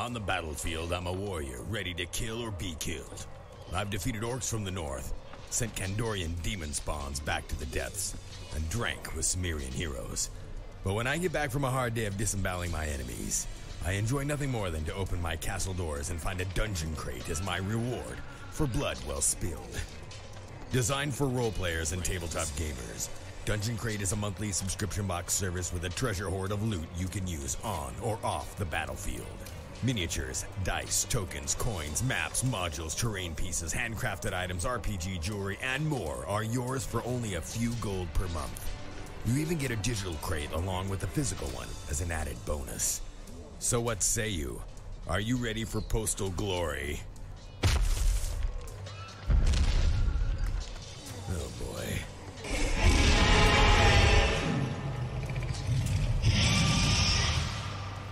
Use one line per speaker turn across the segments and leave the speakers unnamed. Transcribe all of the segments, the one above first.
On the battlefield, I'm a warrior, ready to kill or be killed. I've defeated orcs from the north, sent Kandorian demon spawns back to the depths, and drank with Cimmerian heroes. But when I get back from a hard day of disemboweling my enemies, I enjoy nothing more than to open my castle doors and find a dungeon crate as my reward for blood well spilled. Designed for role players and tabletop gamers, Dungeon Crate is a monthly subscription box service with a treasure hoard of loot you can use on or off the battlefield. Miniatures, dice, tokens, coins, maps, modules, terrain pieces, handcrafted items, RPG jewelry, and more are yours for only a few gold per month. You even get a digital crate along with a physical one as an added bonus. So what say you? Are you ready for postal glory? Oh boy.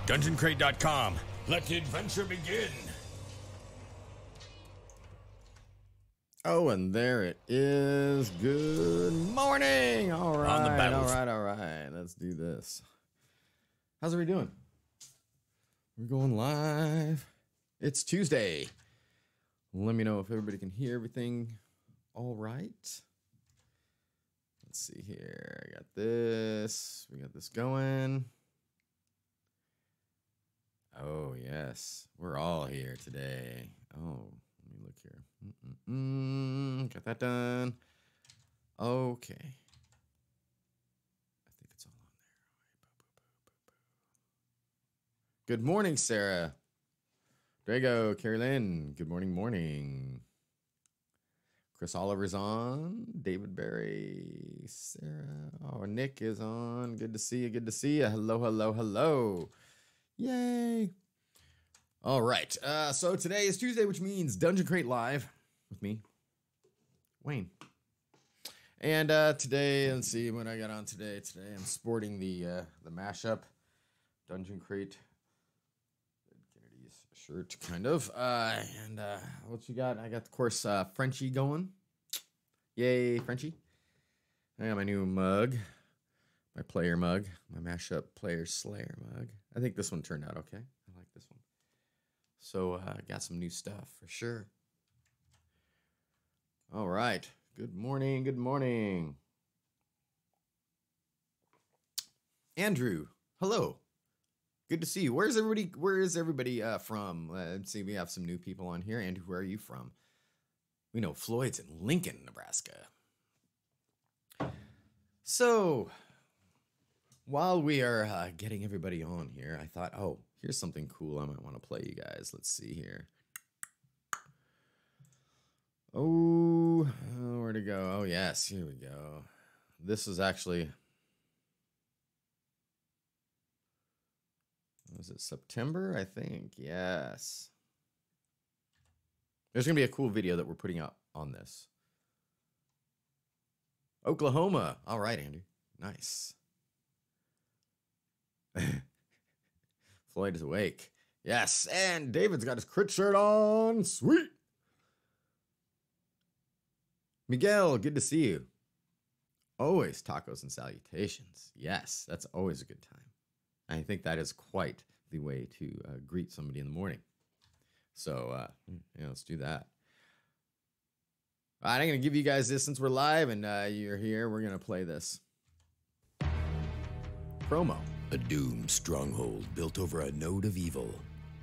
DungeonCrate.com. Let the adventure begin.
Oh, and there it is. Good morning. All right.
On the battles.
All right. Let's do this. How's everybody doing? We're going live. It's Tuesday. Let me know if everybody can hear everything all right. Let's see here. I got this. We got this going. Oh, yes. We're all here today. Oh, let me look here. Got that done. Okay. I think it's all on there. Good morning, Sarah. Drago, Carrie Lynn. Good morning. Chris Oliver's on. David Berry. Sarah. Oh, Nick is on. Good to see you. Hello. Yay. All right. So today is Tuesday, which means Dungeon Crate Live with me, Wayne. And today, let's see what I got on today. Today I'm sporting the mashup Dungeon Crate Kennedy's shirt, kind of. And what you got? I got, of course, Frenchie going. Yay, Frenchie. I got my new mug. My player mug, my mashup player slayer mug. I think this one turned out okay. I like this one. So I got some new stuff for sure. All right. Good morning. Andrew, hello. Good to see you. Where is everybody from? Let's see, we have some new people on here. Andrew, where are you from? We know Floyd's in Lincoln, Nebraska. So while we are getting everybody on here, I thought, oh, here's something cool I might want to play you guys. Let's see here. Oh, where to go? Oh, yes, here we go. This is actually, was it September? I think, yes. There's going to be a cool video that we're putting up on this. Oklahoma. All right, Andrew. Nice. Floyd is awake. Yes, and David's got his crit shirt on. Sweet. Miguel, good to see you. Always tacos and salutations. Yes, that's always a good time. I think that is quite the way to greet somebody in the morning. So, let's do that. All right, I'm going to give you guys this since we're live and you're here. We're going to play this promo.
A doomed stronghold built over a node of evil.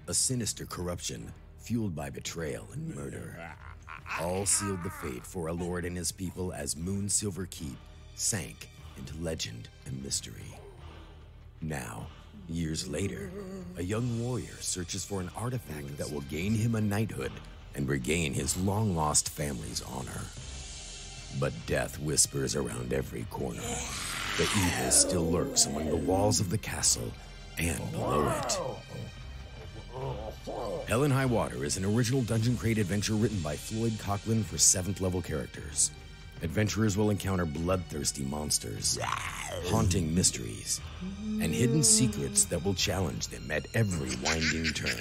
A sinister corruption fueled by betrayal and murder. All sealed the fate for a lord and his people as Moon Silver Keep sank into legend and mystery. Now, years later, a young warrior searches for an artifact that will gain him a knighthood and regain his long-lost family's honor. But death whispers around every corner. The evil still lurks among the walls of the castle and below it. Hell and High Water is an original Dungeon Crate adventure written by Floyd Coughlin for 7th level characters. Adventurers will encounter bloodthirsty monsters, haunting mysteries, and hidden secrets that will challenge them at every winding turn.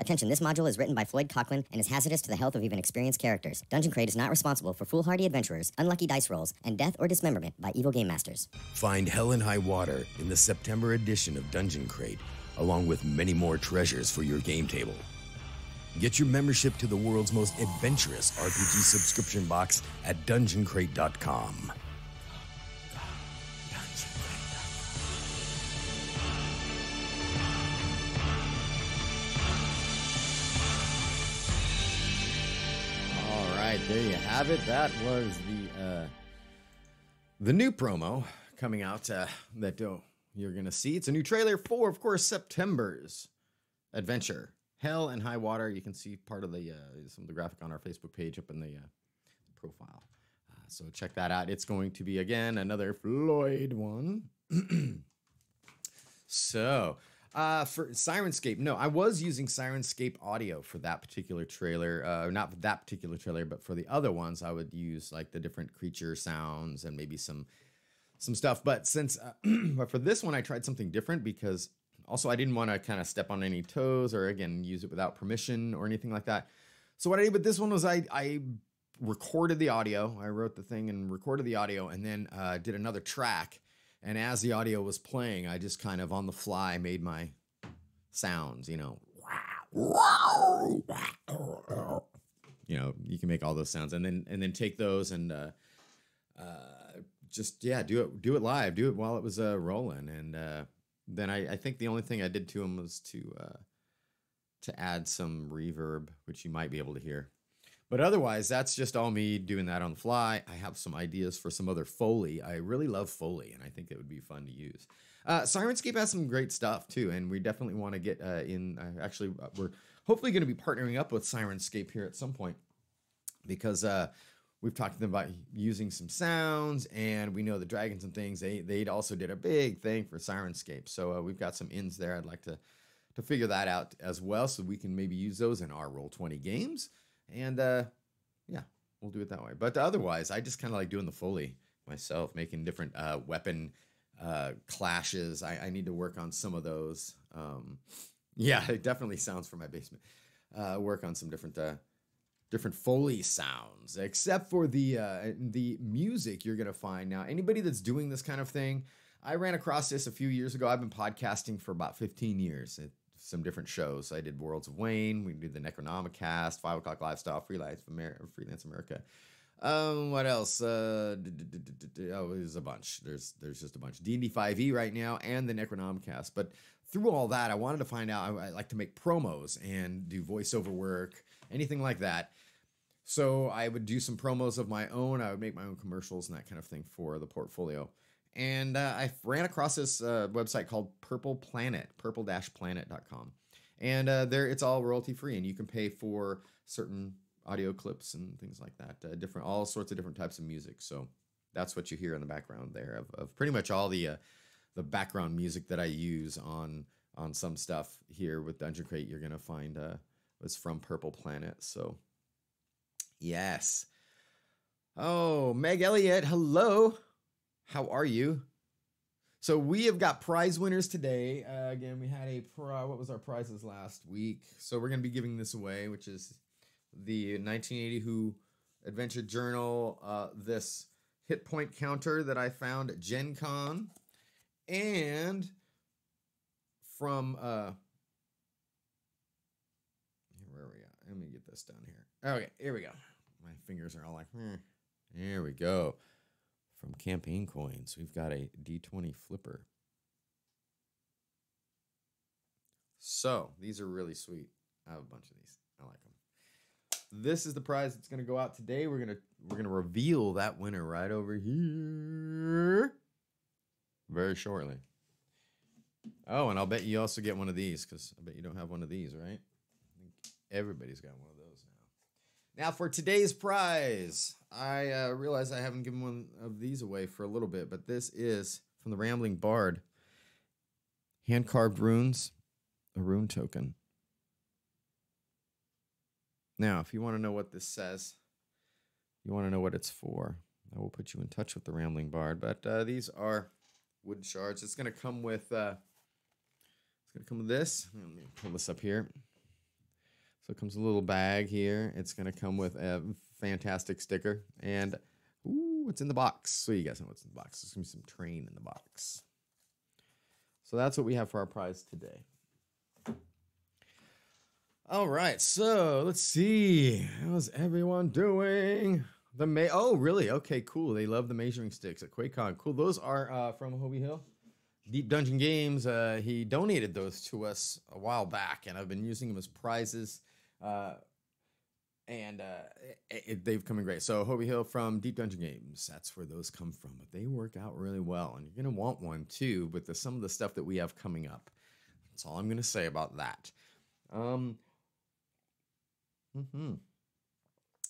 Attention, this module is written by Floyd Coughlin and is hazardous to the health of even experienced characters. Dungeon Crate is not responsible for foolhardy adventurers, unlucky dice rolls, and death or dismemberment by evil game masters.
Find Hell and High Water in the September edition of Dungeon Crate along with many more treasures for your game table. Get your membership to the world's most adventurous RPG subscription box at dungeoncrate.com.
All right, there you have it. That was the new promo coming out that you're going to see. It's a new trailer for, of course, September's adventure, Hell and High Water. You can see part of the some of the graphic on our Facebook page up in the profile. So check that out. It's going to be, again, another Floyd one. So, for Syrinscape, no, I was using Syrinscape audio for that particular trailer. Not for that particular trailer, but for the other ones, I would use like the different creature sounds and maybe some stuff. But since, but for this one, I tried something different because also I didn't want to kind of step on any toes or, again, use it without permission or anything like that. So what I did with this one was I recorded the audio. I wrote the thing and recorded the audio, and then did another track. And as the audio was playing, I just kind of on the fly made my sounds, you know. You know, you can make all those sounds and then take those and just, yeah, do it live. Do it while it was rolling. And then I think the only thing I did to them was to add some reverb, which you might be able to hear. But otherwise, that's just all me doing that on the fly. I have some ideas for some other Foley. I really love Foley, and I think it would be fun to use. Syrinscape has some great stuff, too, and we definitely want to get in. Actually, we're hopefully going to be partnering up with Syrinscape here at some point because we've talked to them about using some sounds, and we know the Dragons and things. They also did a big thing for Syrinscape, so we've got some ins there. I'd like to figure that out as well so we can maybe use those in our Roll20 games. And, yeah, we'll do it that way. But otherwise, I just kind of like doing the Foley myself, making different weapon clashes. I need to work on some of those. Yeah, it definitely sounds from my basement. Work on some different Foley sounds, except for the music you're going to find. Now, anybody that's doing this kind of thing, I ran across this a few years ago. I've been podcasting for about 15 years. Some different shows. I did Worlds of Wayne. We did the Necronomicast, 5 O'Clock Lifestyle, Freelance America. What else? Oh, there's a bunch. There's just a bunch. D&D 5e right now and the Necronomicast. But through all that, I wanted to find out. I like to make promos and do voiceover work, anything like that. So I would do some promos of my own. I would make my own commercials and that kind of thing for the portfolio. And I ran across this website called Purple Planet, purple-planet.com. And there it's all royalty free, and you can pay for certain audio clips and things like that, all sorts of different types of music. So that's what you hear in the background there of pretty much all the background music that I use on some stuff here with Dungeon Crate. You're gonna find was from Purple Planet. So yes. Oh, Meg Elliott, hello. How are you? So we have got prize winners today. Again, we had what was our prizes last week? So we're going to be giving this away, which is the 1980 Who Adventure Journal, this hit point counter that I found at Gen Con, and from, where are we at? Let me get this down here. Okay, here we go. My fingers are all like, Here we go. From Campaign Coins, we've got a D20 flipper. So these are really sweet. I have a bunch of these. I like them. This is the prize that's going to go out today. We're gonna reveal that winner right over here very shortly. Oh, and I'll bet you also get one of these because I bet you don't have one of these, right? I think everybody's got one of those now. Now for today's prize, I realize I haven't given one of these away for a little bit, but this is from the Rambling Bard. Hand-carved runes, a rune token. Now, if you want to know what this says, you want to know what it's for, I will put you in touch with the Rambling Bard. But these are wood shards. It's going to come with this. Let me pull this up here. So it comes with a little bag here. It's going to come with a fantastic sticker. And, ooh, what's in the box? So you guys know what's in the box. There's going to be some terrain in the box. So that's what we have for our prize today. All right, so let's see. How's everyone doing? Oh, really? Okay, cool. They love the measuring sticks at QuakeCon. Cool. Those are from Hobie Hill. Deep Dungeon Games. He donated those to us a while back, and I've been using them as prizes. And they've come in great. So Hobie Hill from Deep Dungeon Games. That's where those come from. But they work out really well, and you're gonna want one too. But some of the stuff that we have coming up. That's all I'm gonna say about that.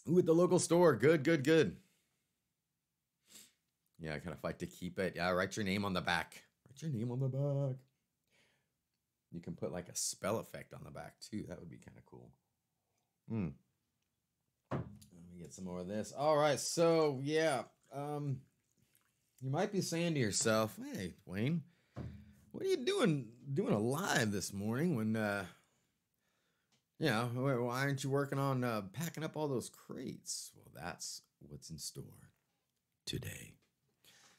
Ooh, at the local store. Good, good, good. Yeah, I kind of fight to keep it. Yeah, write your name on the back. Write your name on the back. You can put like a spell effect on the back too. That would be kind of cool. Let me get some more of this. All right, so yeah. You might be saying to yourself, hey, Wayne, what are you doing a live this morning when why aren't you working on packing up all those crates? Well, that's what's in store today.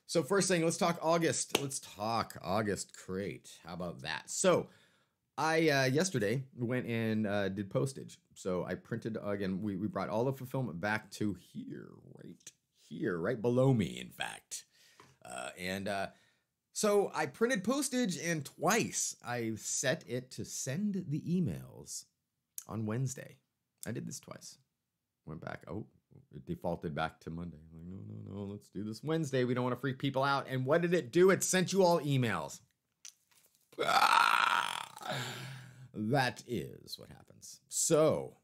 So first thing, let's talk August. Let's talk August crate. How about that? So I yesterday went and did postage. So I printed, again, we brought all the fulfillment back to here, right below me, in fact. So I printed postage, and twice I set it to send the emails on Wednesday. I did this twice. Went back. Oh, it defaulted back to Monday. I'm like, no, let's do this Wednesday. We don't want to freak people out. And what did it do? It sent you all emails. That is what happens. So,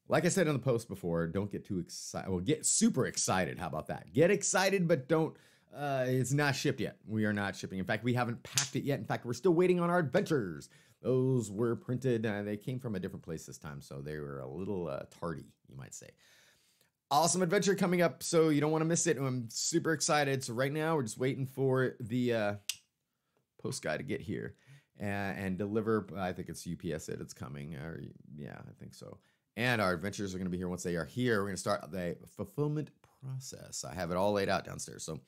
like I said in the post before, don't get too excited. Well, get super excited. How about that? Get excited, but don't. It's not shipped yet. We are not shipping. In fact, we haven't packed it yet. In fact, we're still waiting on our adventures. Those were printed. They came from a different place this time, so they were a little tardy, you might say. Awesome adventure coming up, so you don't want to miss it. I'm super excited. So right now, we're just waiting for the post guy to get here and deliver. I think it's UPS said it's coming. Yeah, I think so. And our adventures are going to be here. Once they are here, we're going to start the fulfillment process. I have it all laid out downstairs. So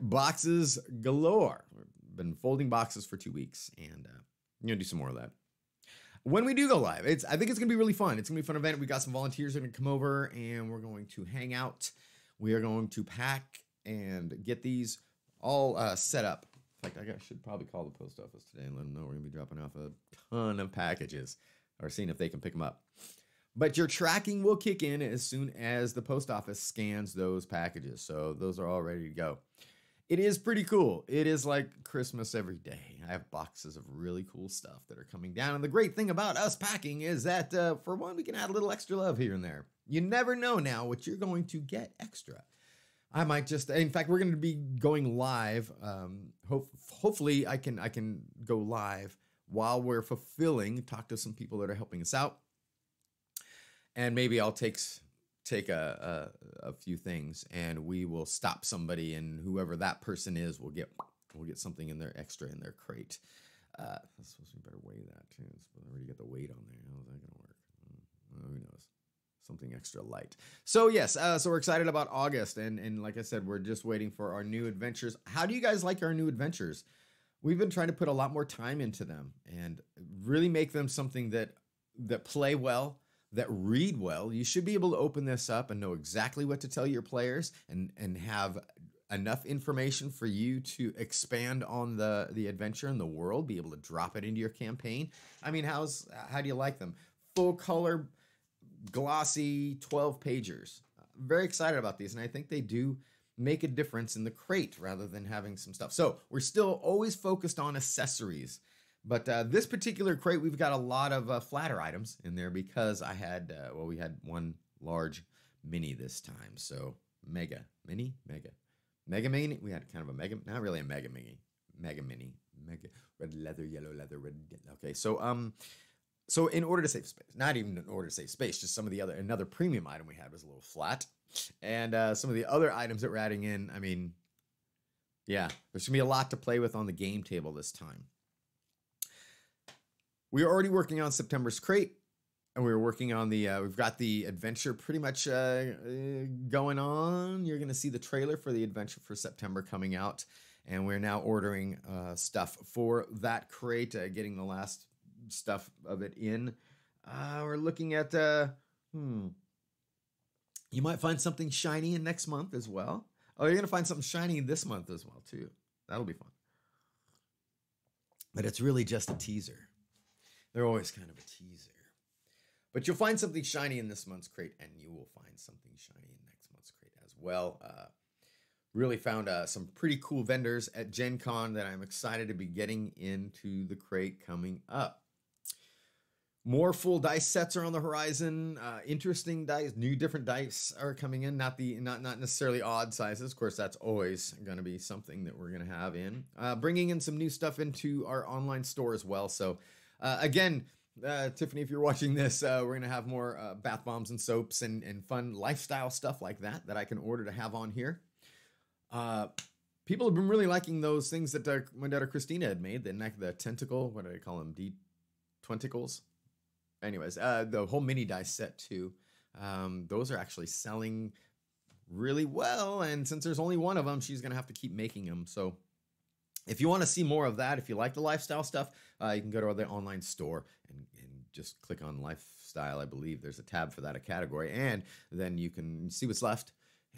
boxes galore. We've been folding boxes for 2 weeks, and I'm going to do some more of that. When we do go live, I think it's going to be really fun. It's going to be a fun event. We got some volunteers that are going to come over, and we're going to hang out. We are going to pack and get these all set up. In fact, I should probably call the post office today and let them know we're going to be dropping off a ton of packages or seeing if they can pick them up. But your tracking will kick in as soon as the post office scans those packages. So those are all ready to go. It is pretty cool. It is like Christmas every day. I have boxes of really cool stuff that are coming down. And the great thing about us packing is that, for one, we can add a little extra love here and there. You never know now what you're going to get extra. I might just, in fact, we're going to be going live. Hopefully I can go live while we're fulfilling, talk to some people that are helping us out. And maybe I'll take a few things, and we will stop somebody, and whoever that person is will get something in their extra in their crate. That's supposed to be better weigh that too. It's already got the weight on there. How's that gonna work? Well, who knows? Something extra light. So yes, so we're excited about August, and like I said, we're just waiting for our new adventures. How do you guys like our new adventures? We've been trying to put a lot more time into them and really make them something that play well, that read well. You should be able to open this up and know exactly what to tell your players and have enough information for you to expand on the adventure and the world, be able to drop it into your campaign. I mean, how do you like them? Full color, glossy 12 pagers. Very excited about these, and I think they do make a difference in the crate rather than having some stuff. So we're still always focused on accessories. But this particular crate, we've got a lot of flatter items in there because we had one large mini this time. So mega mini. We had kind of a mega, not really a mega mini, mega red leather, yellow leather, red. Okay, so in order to save space, not even in order to save space, just some of the another premium item we had was a little flat, and some of the other items that we're adding in. I mean, yeah, there's gonna be a lot to play with on the game table this time. We are already working on September's crate, and we're working on we've got the adventure pretty much going on. You're going to see the trailer for the adventure for September coming out, and we're now ordering stuff for that crate, getting the last stuff of it in. We're looking at, you might find something shiny in next month as well. Oh, you're going to find something shiny this month as well, too. That'll be fun. But it's really just a teaser. They're always kind of a teaser. But you'll find something shiny in this month's crate, and you will find something shiny in next month's crate as well. Really found some pretty cool vendors at Gen Con that I'm excited to be getting into the crate coming up. More full dice sets are on the horizon. Interesting dice, new different dice are coming in. Not necessarily odd sizes. Of course, that's always going to be something that we're going to have in. Bringing in some new stuff into our online store as well. So again, Tiffany, if you're watching this, we're going to have more bath bombs and soaps and fun lifestyle stuff like that I can order to have on here. People have been really liking those things that my daughter Christina had made. The tentacle, what do they call them? D-twenticles. Anyways, the whole mini dice set too. Those are actually selling really well. And since there's only one of them, she's going to have to keep making them. So if you want to see more of that, if you like the lifestyle stuff, you can go to the online store and just click on lifestyle. I believe there's a tab for that, a category. And then you can see what's left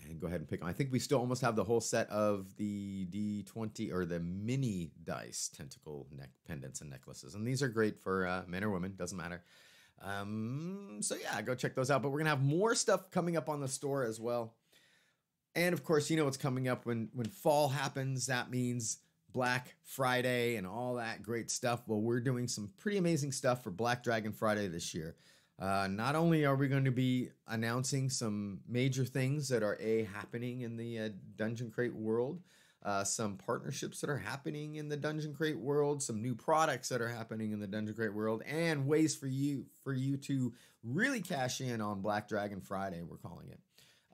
and go ahead and pick on. I think we still almost have the whole set of the D20 or the mini dice tentacle neck pendants and necklaces. And these are great for men or women, doesn't matter. So yeah, go check those out. But we're going to have more stuff coming up on the store as well. And of course, you know what's coming up when fall happens. That means Black Friday and all that great stuff. Well, we're doing some pretty amazing stuff for Black Dragon Friday this year. Not only are we going to be announcing some major things that are happening in the Dungeon Crate world, some partnerships that are happening in the Dungeon Crate world, some new products that are happening in the Dungeon Crate world, and ways for you to really cash in on Black Dragon Friday, we're calling it.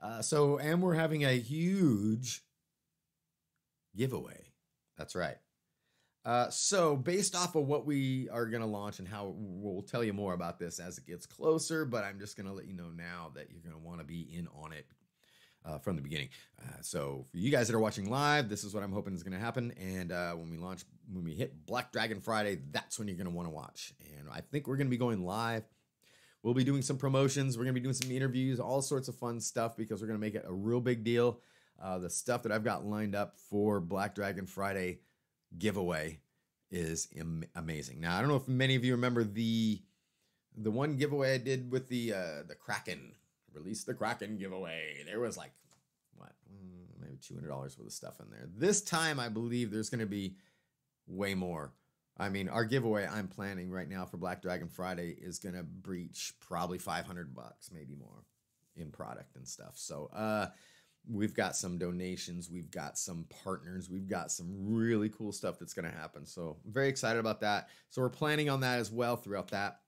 And we're having a huge giveaway. That's right. So based off of what we are going to launch and how we'll tell you more about this as it gets closer, but I'm just going to let you know now that you're going to want to be in on it from the beginning. So for you guys that are watching live, this is what I'm hoping is going to happen. And when we hit Black Dragon Friday, that's when you're going to want to watch. And I think we're going to be going live. We'll be doing some promotions. We're going to be doing some interviews, all sorts of fun stuff because we're going to make it a real big deal. The stuff that I've got lined up for Black Dragon Friday giveaway is amazing. Now, I don't know if many of you remember the one giveaway I did with the Kraken. Release the Kraken giveaway. There was like, maybe $200 worth of stuff in there. This time, I believe there's going to be way more. I mean, our giveaway I'm planning right now for Black Dragon Friday is going to breach probably $500, maybe more in product and stuff. So, we've got some donations. We've got some partners. We've got some really cool stuff that's going to happen. So I'm very excited about that. So we're planning on that as well throughout that.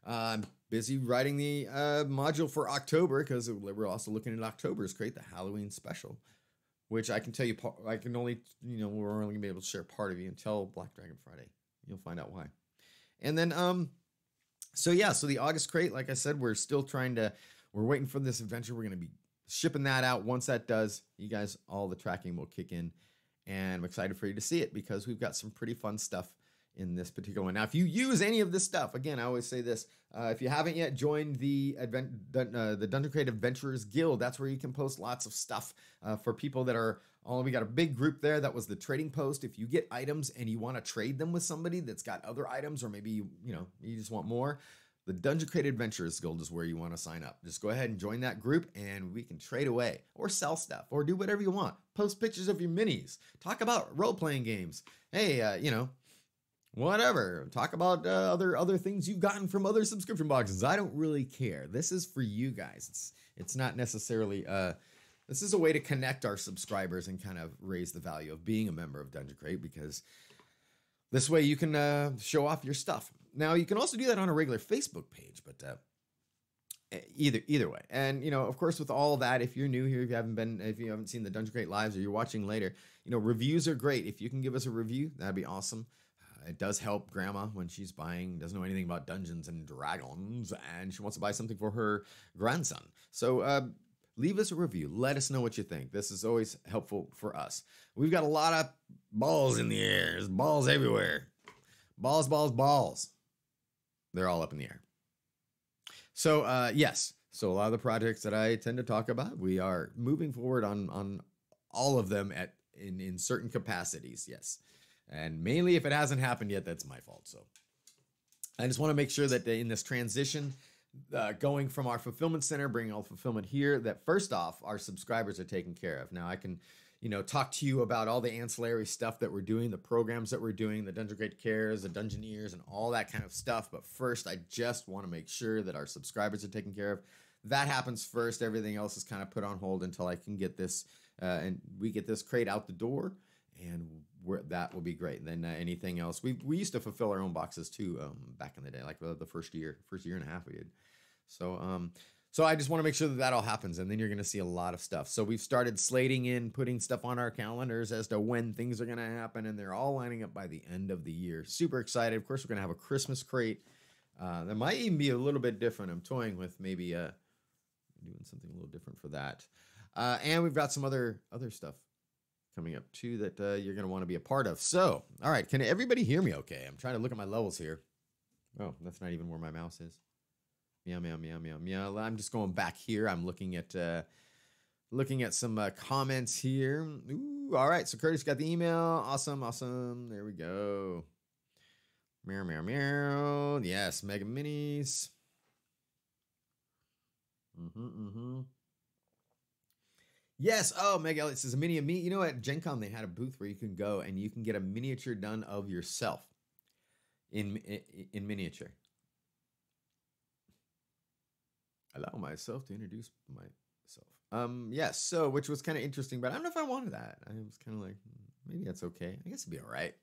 I'm busy writing the module for October because we're also looking at October's crate, the Halloween special, which I can tell you, I can only, we're only going to be able to share part of you until Black Dragon Friday. You'll find out why. And then, so the August crate, like I said, we're waiting for this adventure. We're going to be shipping that out. Once that does, you guys, all the tracking will kick in. And I'm excited for you to see it because we've got some pretty fun stuff in this particular one. Now, if you use any of this stuff, again, I always say this, if you haven't yet joined the Dungeon Crate Adventurers Guild, that's where you can post lots of stuff for people that are we got a big group there. That was the trading post. If you get items and you want to trade them with somebody that's got other items, or maybe, you just want more, the Dungeon Crate Adventurers Guild is where you want to sign up. Just go ahead and join that group and we can trade away or sell stuff or do whatever you want. Post pictures of your minis. Talk about role-playing games. Hey, whatever. Talk about other things you've gotten from other subscription boxes. I don't really care. This is for you guys. It's not necessarily... this is a way to connect our subscribers and kind of raise the value of being a member of Dungeon Crate because this way you can show off your stuff. Now, you can also do that on a regular Facebook page, but either way. And, of course, with all that, if you're new here, if you haven't seen the Dungeon Crate Lives or you're watching later, reviews are great. If you can give us a review, that'd be awesome. It does help Grandma when she's doesn't know anything about Dungeons and Dragons, and she wants to buy something for her grandson. So leave us a review. Let us know what you think. This is always helpful for us. We've got a lot of balls in the air. There's balls everywhere. Balls, balls, balls. they're all up in the air. So yes, so a lot of the projects that I tend to talk about, we are moving forward on all of them in certain capacities. Yes, and mainly if it hasn't happened yet, that's my fault. So I just want to make sure that in this transition, going from our fulfillment center, bringing all fulfillment here, that first off, our subscribers are taken care of. Now I can, talk to you about all the ancillary stuff that we're doing, the programs that we're doing, the Dungeon Crate Cares, the Dungeoneers, and all that kind of stuff. But first, I just want to make sure that our subscribers are taken care of. That happens first. Everything else is kind of put on hold until I can get this, and we get this crate out the door, and that will be great. And then anything else, we used to fulfill our own boxes too, back in the day, like the first year and a half we did. So I just want to make sure that all happens, and then you're going to see a lot of stuff. So we've started slating in, putting stuff on our calendars as to when things are going to happen, and they're all lining up by the end of the year. Super excited. Of course, we're going to have a Christmas crate. That might even be a little bit different. I'm toying with maybe doing something a little different for that. And we've got some other stuff coming up too that you're going to want to be a part of. So, all right, can everybody hear me okay? I'm trying to look at my levels here. Oh, that's not even where my mouse is. Meow, meow, meow, meow, meow. I'm just going back here. I'm looking at some comments here. Ooh, all right. So Curtis got the email. Awesome. There we go. Meow, meow, meow. Yes, Mega Minis. Yes. Oh, Mega Elliott says a mini of me. You know, at Gen Con, they had a booth where you can go and you can get a miniature done of yourself in miniature. Allow myself to introduce myself. Yes, so which was kind of interesting, but I don't know if I wanted that. I was kind of like, maybe that's okay. I guess it'd be all right.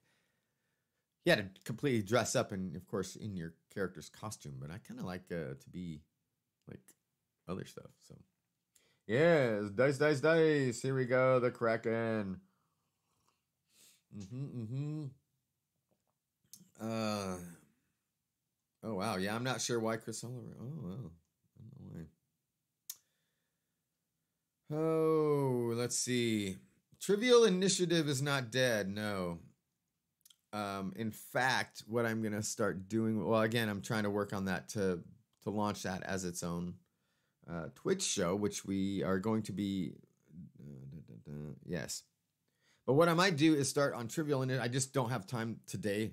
You had to completely dress up and, of course, in your character's costume, but I kind of like to be like other stuff. So, yes, dice. Here we go, the Kraken. Oh wow, yeah, I'm not sure why Chris Oliver. Oh wow. Oh, let's see. Trivial Initiative is not dead. No. In fact, what I'm going to start doing, well, again, I'm trying to work on that to launch that as its own Twitch show, which we are going to be, yes. But what I might do is start on Trivial Initiative. I just don't have time today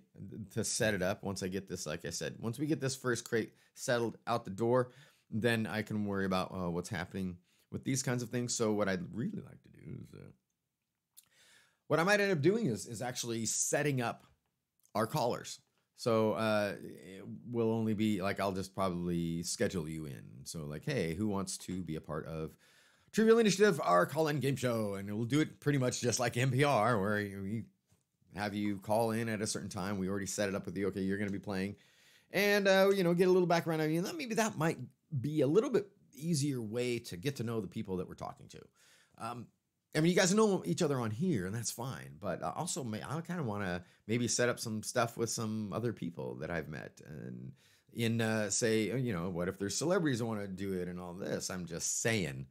to set it up. Once I get this, like I said, once we get this first crate settled out the door, then I can worry about what's happening with these kinds of things. So what I'd really like to do is, what I might end up doing is actually setting up our callers. So it will only be like, I'll just probably schedule you in. So like, hey, who wants to be a part of Trivial Initiative, our call-in game show? And we'll do it pretty much just like NPR, where we have you call in at a certain time. We already set it up with you. Okay, you're going to be playing. And, get a little background on you. And maybe that might be a little bit easier way to get to know the people that we're talking to. I mean, you guys know each other on here, and that's fine. But also, I kind of want to maybe set up some stuff with some other people that I've met. And say, what if there's celebrities that want to do it and all this? I'm just saying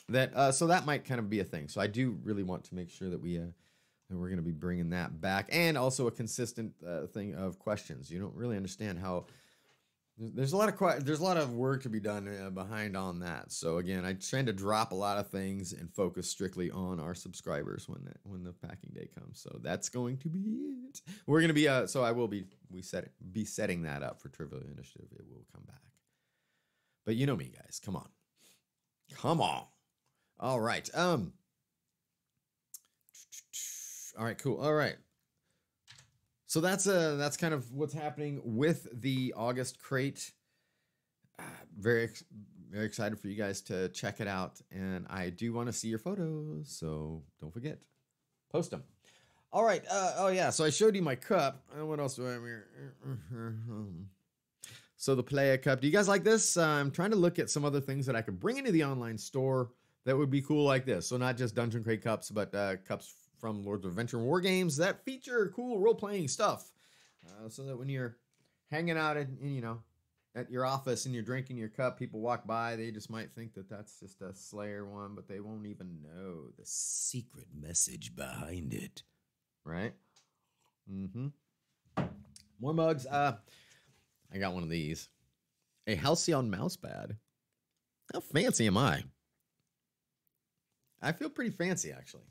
that. So that might kind of be a thing. So I do really want to make sure that we're going to be bringing that back, and also a consistent thing of questions. You don't really understand how. There's a lot of work to be done behind on that. So again, I tend to drop a lot of things and focus strictly on our subscribers when the packing day comes. So that's going to be it. We're going to be so I will be setting that up for Trivial Initiative. It will come back. But you know me, guys. Come on. All right. All right. Cool. All right. So that's kind of what's happening with the August crate. Very excited for you guys to check it out, and I do want to see your photos, so don't forget, post them. All right. Oh yeah. So I showed you my cup. What else do I have here? So the Playa cup. Do you guys like this? I'm trying to look at some other things that I could bring into the online store that would be cool like this. So not just Dungeon Crate cups, but cups from Lords of Adventure and War Games that feature cool role-playing stuff, so that when you're hanging out at your office and you're drinking your cup, people walk by, they just might think that that's just a Slayer one, but they won't even know the secret message behind it, right? More mugs. I got one of these. A Halcyon mouse pad. How fancy am I? I feel pretty fancy, actually.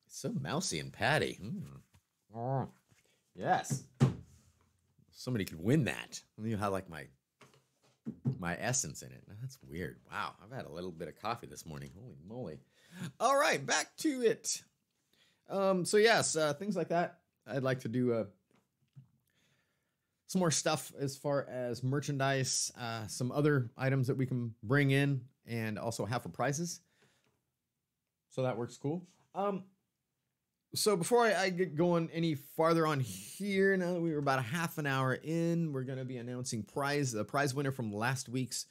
It's so mousy and patty. Oh, yes. Somebody could win that. You have like my essence in it. That's weird. Wow, I've had a little bit of coffee this morning. Holy moly. All right, back to it. So yes, things like that. I'd like to do some more stuff as far as merchandise, some other items that we can bring in, and also have for prizes. So that works cool. So before I get going any farther on here, now that we were about a half an hour in, we're going to be announcing the prize winner from last week's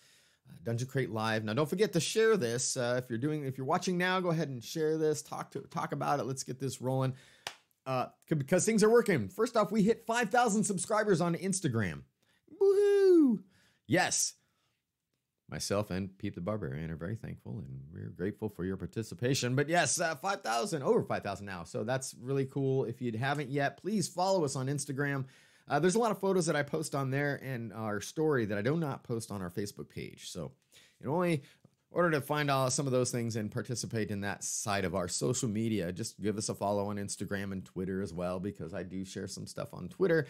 Dungeon Crate Live. Now, don't forget to share this. If you're watching now, go ahead and share this. Talk about it. Let's get this rolling. Because things are working. First off, we hit 5,000 subscribers on Instagram. Woohoo! Yes. Myself and Pete the Barbarian are very thankful, and we're grateful for your participation. But yes, 5,000, over 5,000 now. So that's really cool. If you haven't yet, please follow us on Instagram. There's a lot of photos that I post on there and our story that I do not post on our Facebook page. So in order to find out some of those things and participate in that side of our social media, just give us a follow on Instagram and Twitter as well, because I do share some stuff on Twitter.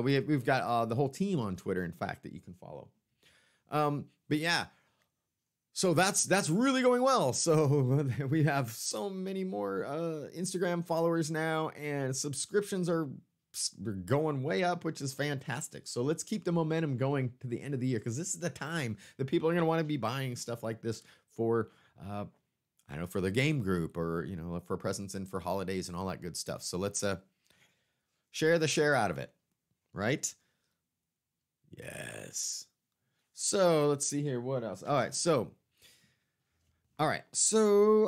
We've got the whole team on Twitter, in fact, that you can follow. But yeah, so that's really going well. So we have so many more Instagram followers now, and subscriptions are going way up, which is fantastic. So let's keep the momentum going to the end of the year, because this is the time that people are going to want to be buying stuff like this for, for the game group, or, for presents and for holidays and all that good stuff. So let's share out of it, right? Yes. So let's see here. What else? All right. So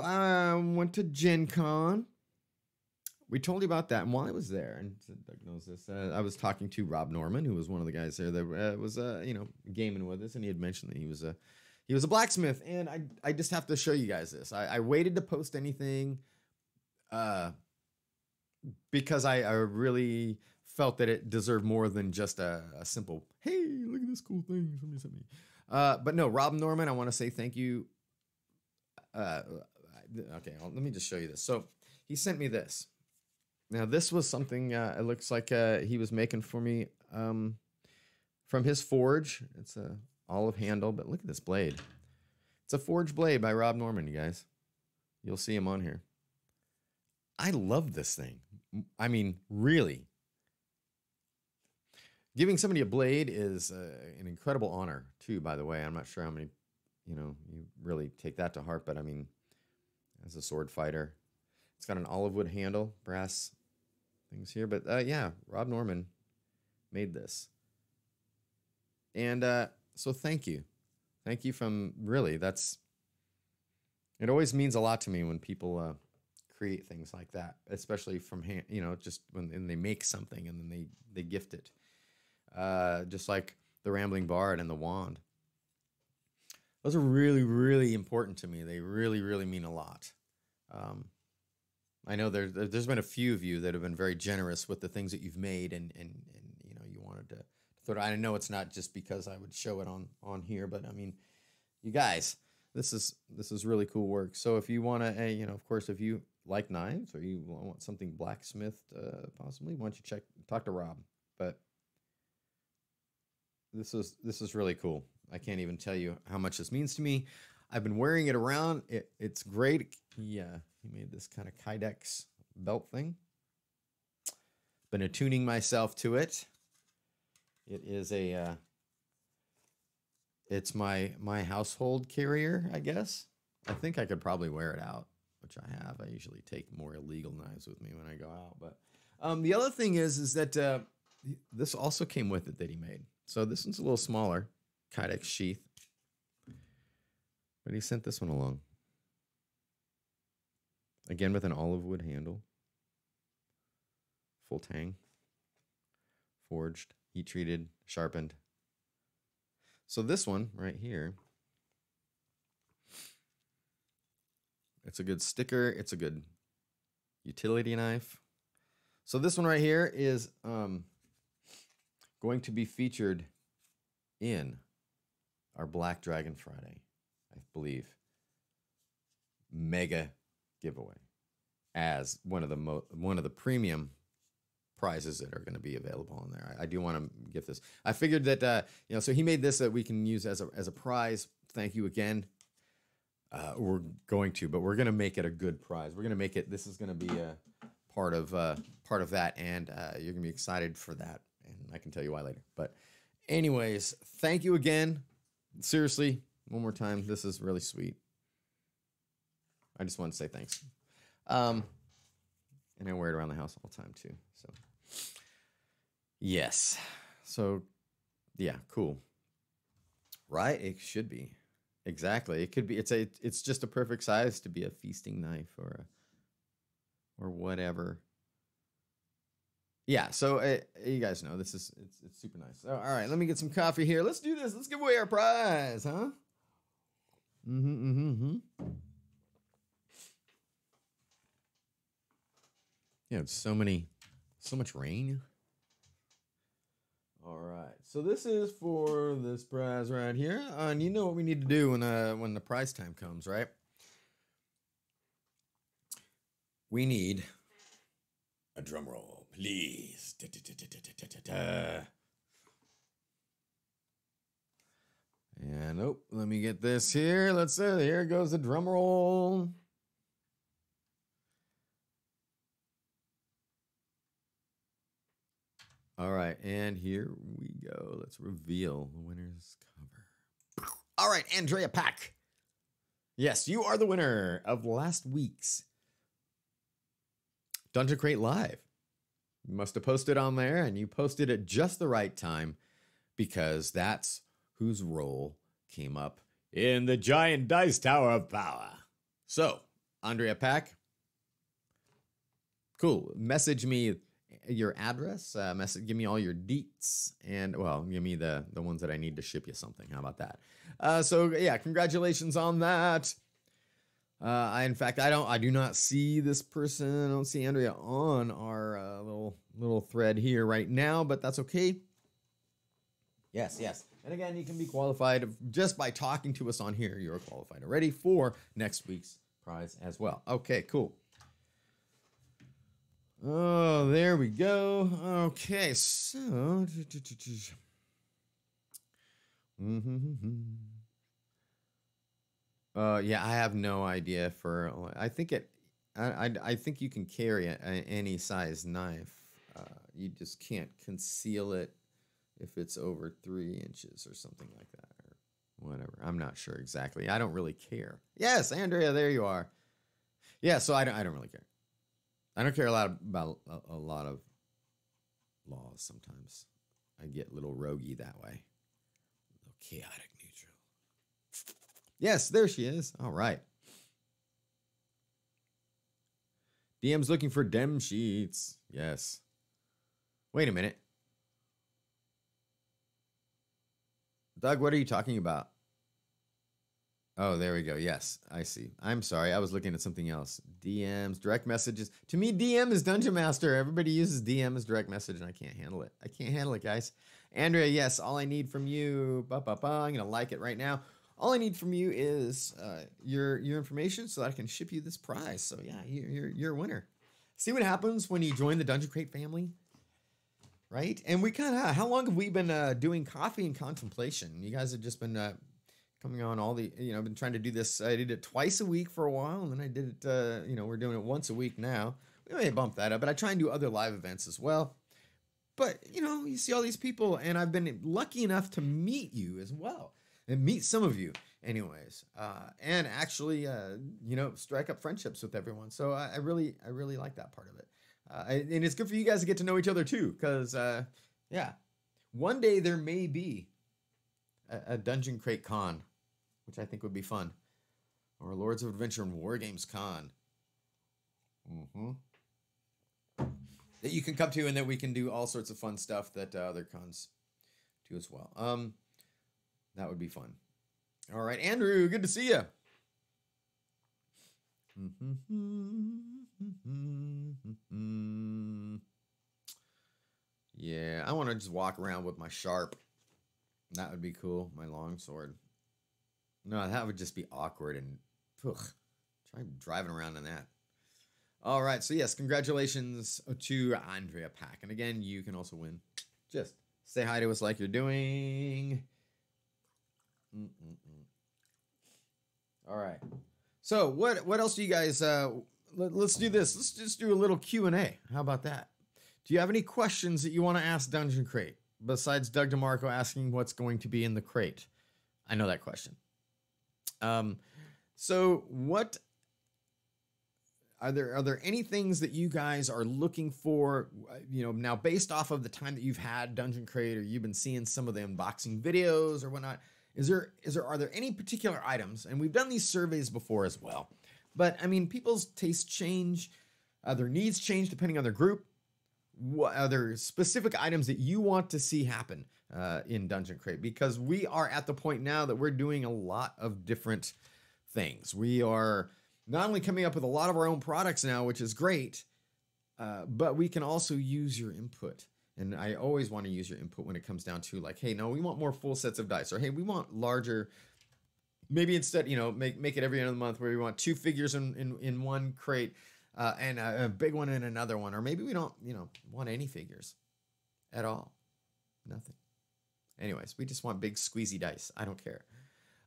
I went to Gen Con. We told you about that. And while I was there, and Doug knows this, I was talking to Rob Norman, who was one of the guys there that was, gaming with us. And he had mentioned that he was a blacksmith. And I just have to show you guys this. I waited to post anything because I really felt that it deserved more than just a simple, hey, look at this cool thing somebody sent me. But no, Rob Norman, I want to say thank you. Okay, let me just show you this. So he sent me this. Now, this was something it looks like he was making for me from his forge. It's a olive handle, but look at this blade. It's a forge blade by Rob Norman, you guys. You'll see him on here. I love this thing. I mean, really. Giving somebody a blade is an incredible honor, too, by the way. I'm not sure how many, you really take that to heart, but I mean, as a sword fighter, it's got an olive wood handle, brass things here. But yeah, Rob Norman made this. And so thank you. Thank you from, really, it always means a lot to me when people create things like that, especially from hand, just when they make something and then they gift it. Just like the Rambling Bard and the wand. Those are really, really important to me. They really, really mean a lot. I know there's been a few of you that have been very generous with the things that you've made, and you wanted to throw it. I know it's not just because I would show it on here, but I mean, you guys, this is really cool work. So if you want to, of course, if you like knives or you want something blacksmithed, possibly, why don't you talk to Rob. But this is really cool. I can't even tell you how much this means to me. I've been wearing it around. It's great. He made this kind of Kydex belt thing. Been attuning myself to it. It is it's my household carrier, I guess. I think I could probably wear it out, which I have. I usually take more illegal knives with me when I go out. But the other thing is that this also came with it that he made. So this one's a little smaller, Kydex sheath. But he sent this one along. Again with an olive wood handle. Full tang. Forged, heat treated, sharpened. So this one right here, it's a good sticker. It's a good utility knife. So this one right here is going to be featured in our Black Dragon Friday, I believe, mega giveaway as one of the premium prizes that are going to be available on there. I do want to give this. I figured that so he made this that we can use as a prize. Thank you again. We're going to make it a good prize. We're going to make it. This is going to be a part of that, and you're going to be excited for that. And I can tell you why later. But anyways, thank you again. Seriously, one more time. This is really sweet. I just want to say thanks. And I wear it around the house all the time too. So yes. So yeah, cool. Right? It should be. Exactly. It could be. It's just a perfect size to be a feasting knife or whatever. Yeah. So you guys know this is it's super nice. So, all right. Let me get some coffee here. Let's do this. Let's give away our prize, huh? Yeah. It's so much rain. All right, so this is for this prize right here, and you know what we need to do when the prize time comes, right? We need a drum roll, please. And let me get this here. Let's see. Here goes the drum roll. All right, and here we go. Let's reveal the winner's cover. All right, Andrea Pack. Yes, you are the winner of last week's Dungeon Crate Live. You must have posted on there, and you posted at just the right time because that's whose roll came up in the Giant Dice Tower of Power. So, Andrea Pack, cool. Message me your address, give me all your deets, and give me the ones that I need to ship you something. How about that? So yeah, congratulations on that. In fact, I do not see this person. I don't see Andrea on our little thread here right now, but that's okay. Yes. And again, you can be qualified just by talking to us on here. You're qualified already for next week's prize as well. Okay, cool. Oh, there we go. Okay, so yeah, I have no idea for. I think I think you can carry any size knife. You just can't conceal it if it's over 3 inches or something like that, or whatever. I'm not sure exactly. I don't really care. Yes, Andrea, there you are. Yeah, so I don't really care. I don't care about a lot of laws sometimes. I get a little roguey that way. A little chaotic neutral. Yes, there she is. All right. DM's looking for dem sheets. Yes. Wait a minute. Doug, what are you talking about? Oh, there we go. Yes, I see. I'm sorry. I was looking at something else. DMs, direct messages. To me, DM is Dungeon Master. Everybody uses DM as direct message, and I can't handle it. I can't handle it, guys. Andrea, yes, all I need from you, I'm going to like it right now. All I need from you is your information so that I can ship you this prize. So, yeah, you're a winner. See what happens when you join the Dungeon Crate family? Right? And we how long have we been doing Coffee and Contemplation? You guys have just been coming on all the, I've been trying to do this. I did it twice a week for a while, and then I did it, we're doing it once a week now. We may bump that up, but I try and do other live events as well. But, you see all these people, and I've been lucky enough to meet you as well, and meet some of you anyways, and actually, strike up friendships with everyone. So I really like that part of it. And it's good for you guys to get to know each other too, because, one day there may be a Dungeon Crate Con, which I think would be fun, or Lords of Adventure and Wargames Con. That you can come to, and that we can do all sorts of fun stuff that other cons do as well. That would be fun. All right, Andrew, good to see you. Yeah, I want to just walk around with my Sharp. That would be cool. My longsword. No, that would just be awkward and ugh, try driving around in that. All right, so yes, congratulations to Andrea Pack. And again, you can also win. Just say hi to us like you're doing. All right. So what else do you guys? Let's do this. Let's just do a little Q&A. How about that? Do you have any questions that you want to ask Dungeon Crate besides Doug DeMarco asking what's going to be in the crate? I know that question. So what are there any things that you guys are looking for, now based off of the time that you've had Dungeon Crate or you've been seeing some of the unboxing videos or whatnot, are there any particular items, and we've done these surveys before as well, but I mean, people's tastes change, their needs change depending on their group. What are there specific items that you want to see happen in Dungeon Crate? Because we are at the point now that we're doing a lot of different things. We are not only coming up with a lot of our own products now, which is great, but we can also use your input. And I always want to use your input when it comes down to like, hey, no, we want more full sets of dice, or hey, we want larger. Maybe instead, make it every end of the month where we want 2 figures in one crate and a big one in another one, or maybe we don't, want any figures at all, nothing. Anyways, we just want big squeezy dice. I don't care.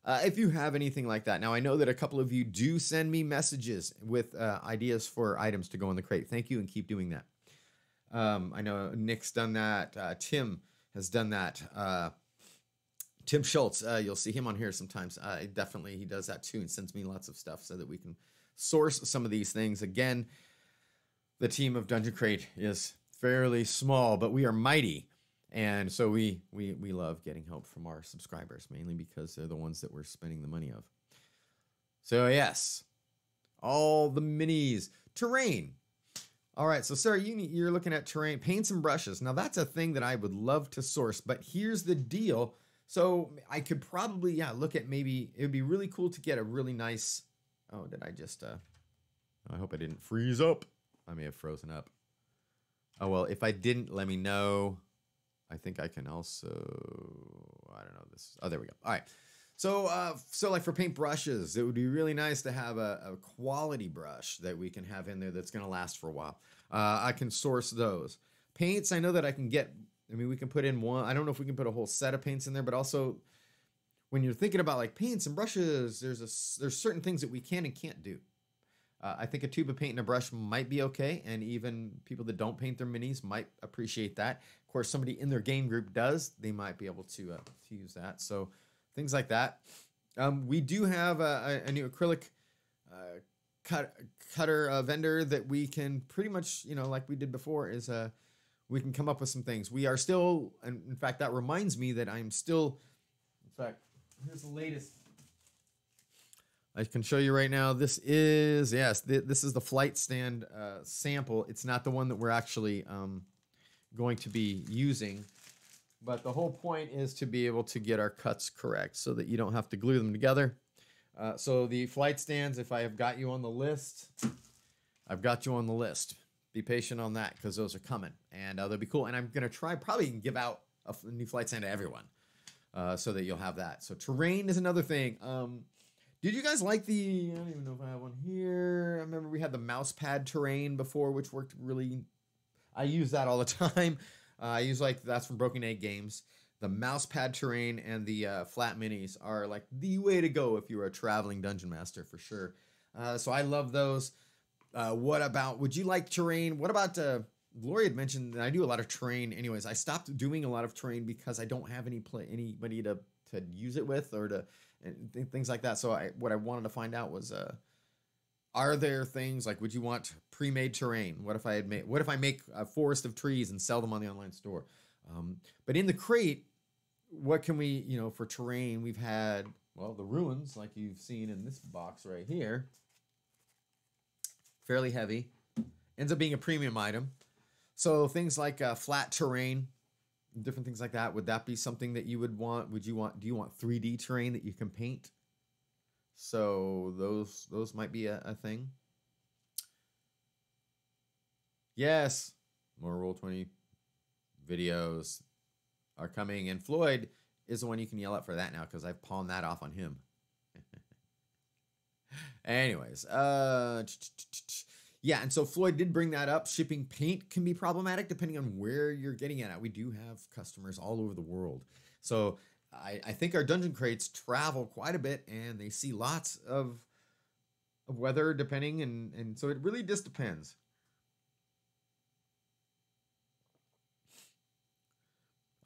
If you have anything like that. Now, I know that a couple of you do send me messages with ideas for items to go in the crate. Thank you, and keep doing that. I know Nick's done that. Tim has done that. Tim Schultz, you'll see him on here sometimes. Definitely, he does that too and sends me lots of stuff so that we can source some of these things. Again, the team of Dungeon Crate is fairly small, but we are mighty. And so we love getting help from our subscribers, mainly because they're the ones that we're spending the money of. So yes, all the minis. Terrain. All right, so Sarah, you're looking at terrain, paints and brushes. Now that's a thing that I would love to source, but here's the deal. So I could probably, look at maybe, it would be really cool to get a really nice, oh, did I just, I hope I didn't freeze up. I may have frozen up. Oh, well, if I didn't, let me know. I think I can also, I don't know this. Oh, there we go. All right. So like for paint brushes, it would be really nice to have a quality brush that we can have in there that's going to last for a while. I can source those. Paints, I know that I can get, we can put in one. I don't know if we can put a whole set of paints in there, but also when you're thinking about like paints and brushes, there's certain things that we can and can't do. I think a tube of paint and a brush might be okay, and even people that don't paint their minis might appreciate that. Of course, somebody in their game group does. They might be able to use that. So things like that. We do have a new acrylic cutter vendor that we can pretty much, like we did before, is we can come up with some things. We are still, and in fact, that reminds me that I'm still, in fact, here's the latest. I can show you right now. This is, yes, this is the flight stand sample. It's not the one that we're actually going to be using. But the whole point is to be able to get our cuts correct so that you don't have to glue them together. So the flight stands, if I have got you on the list, I've got you on the list. Be patient on that because those are coming. And they'll be cool. And I'm going to probably give out a new flight stand to everyone so that you'll have that. So terrain is another thing. Did you guys like I don't even know if I have one here. I remember we had the mouse pad terrain before, which worked really, I use that all the time. I use that's from Broken Egg Games. The mouse pad terrain and the flat minis are like the way to go if you're a traveling dungeon master for sure. So I love those. What about, would you like terrain? What about, Lori had mentioned that I do a lot of terrain. Anyways, I stopped doing a lot of terrain because I don't have anybody to use it with or to, and things like that. So what I wanted to find out was, are there things like, would you want pre-made terrain? What if I make a forest of trees and sell them on the online store? But in the crate, what can we, for terrain, we've had, well, the ruins, like you've seen in this box right here, fairly heavy, ends up being a premium item. So things like flat terrain, different things like that. Would that be something that you would want? Do you want 3D terrain that you can paint? So those might be a thing. Yes, more Roll20 videos are coming. And Floyd, is the one you can yell at for that now because I've pawned that off on him. Anyways, yeah, and so Floyd did bring that up. Shipping paint can be problematic depending on where you're getting it at. We do have customers all over the world. So I think our dungeon crates travel quite a bit and they see lots of weather depending, and so it really just depends.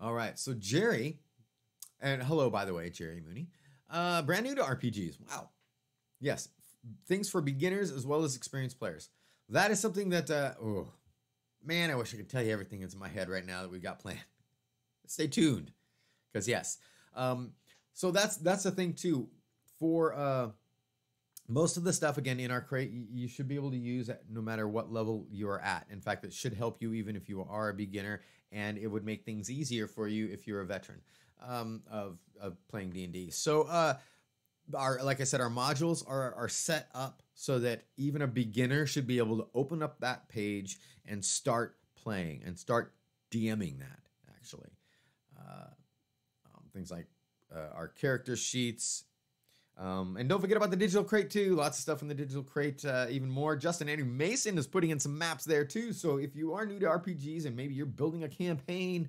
All right, so Jerry, and hello, by the way, Jerry Mooney, brand new to RPGs. Wow. Yes, things for beginners as well as experienced players. That is something that, oh, man, I wish I could tell you everything that's in my head right now that we got planned. Stay tuned, because yes. So that's the thing too. For most of the stuff, again, in our crate, you should be able to use it no matter what level you're at. In fact, it should help you even if you are a beginner, and it would make things easier for you if you're a veteran of playing D&D. So, like I said, our modules are set up so that even a beginner should be able to open up that page and start playing and start DMing that, actually. Things like our character sheets. And don't forget about the digital crate too. Lots of stuff in the digital crate, even more. Justin Andrew Mason is putting in some maps there too. So if you are new to RPGs and maybe you're building a campaign,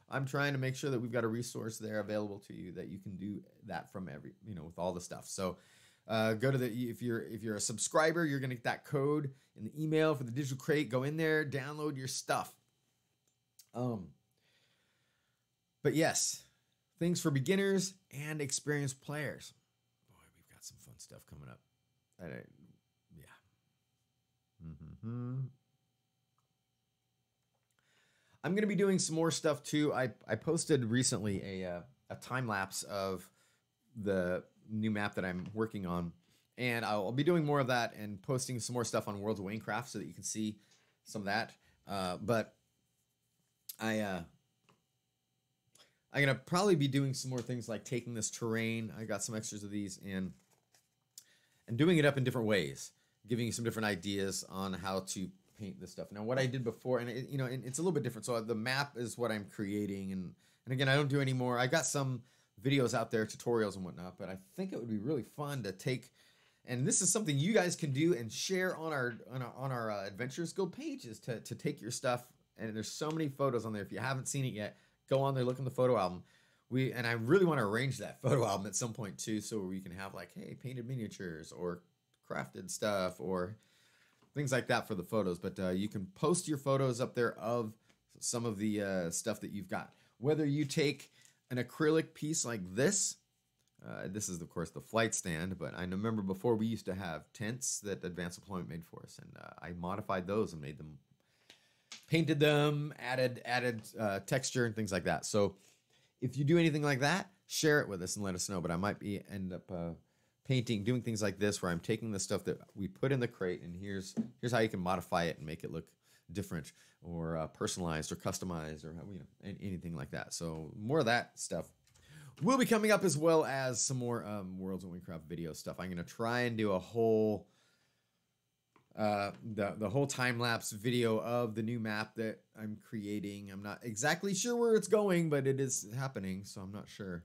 I'm trying to make sure that we've got a resource there available to you that you can do that from with all the stuff. So go to if you're a subscriber, you're going to get that code in the email for the digital crate. Go in there, download your stuff. But yes, things for beginners and experienced players. Boy, we've got some fun stuff coming up. Yeah. I'm going to be doing some more stuff too. I posted recently a time lapse of the new map that I'm working on, and I'll be doing more of that and posting some more stuff on Worlds of Warcraft so that you can see some of that. But I'm going to probably be doing some more things like taking this terrain. I got some extras of these and doing it up in different ways, giving you some different ideas on how to paint this stuff. Now, what I did before, and it's a little bit different. So the map is what I'm creating. And again, I don't do any more. I got some videos out there, tutorials and whatnot, but I think it would be really fun to take, and this is something you guys can do and share on our Adventurers Guild pages to take your stuff. And there's so many photos on there. If you haven't seen it yet, go on there, look in the photo album. And I really want to arrange that photo album at some point too, so we can have like, hey, painted miniatures or crafted stuff or things like that for the photos. But you can post your photos up there of some of the stuff that you've got. Whether you take an acrylic piece like this, this is of course the flight stand, but I remember before we used to have tents that Advanced Deployment made for us, and I modified those and made them, painted them, added texture and things like that. So if you do anything like that, share it with us and let us know. But I might end up painting, doing things like this, where I'm taking the stuff that we put in the crate, and here's how you can modify it and make it look different or personalized or customized or anything like that. So more of that stuff will be coming up, as well as some more Worlds of Warcraft video stuff. I'm going to try and do a whole the whole time-lapse video of the new map that I'm creating. I'm not exactly sure where it's going, but it is happening, so I'm not sure.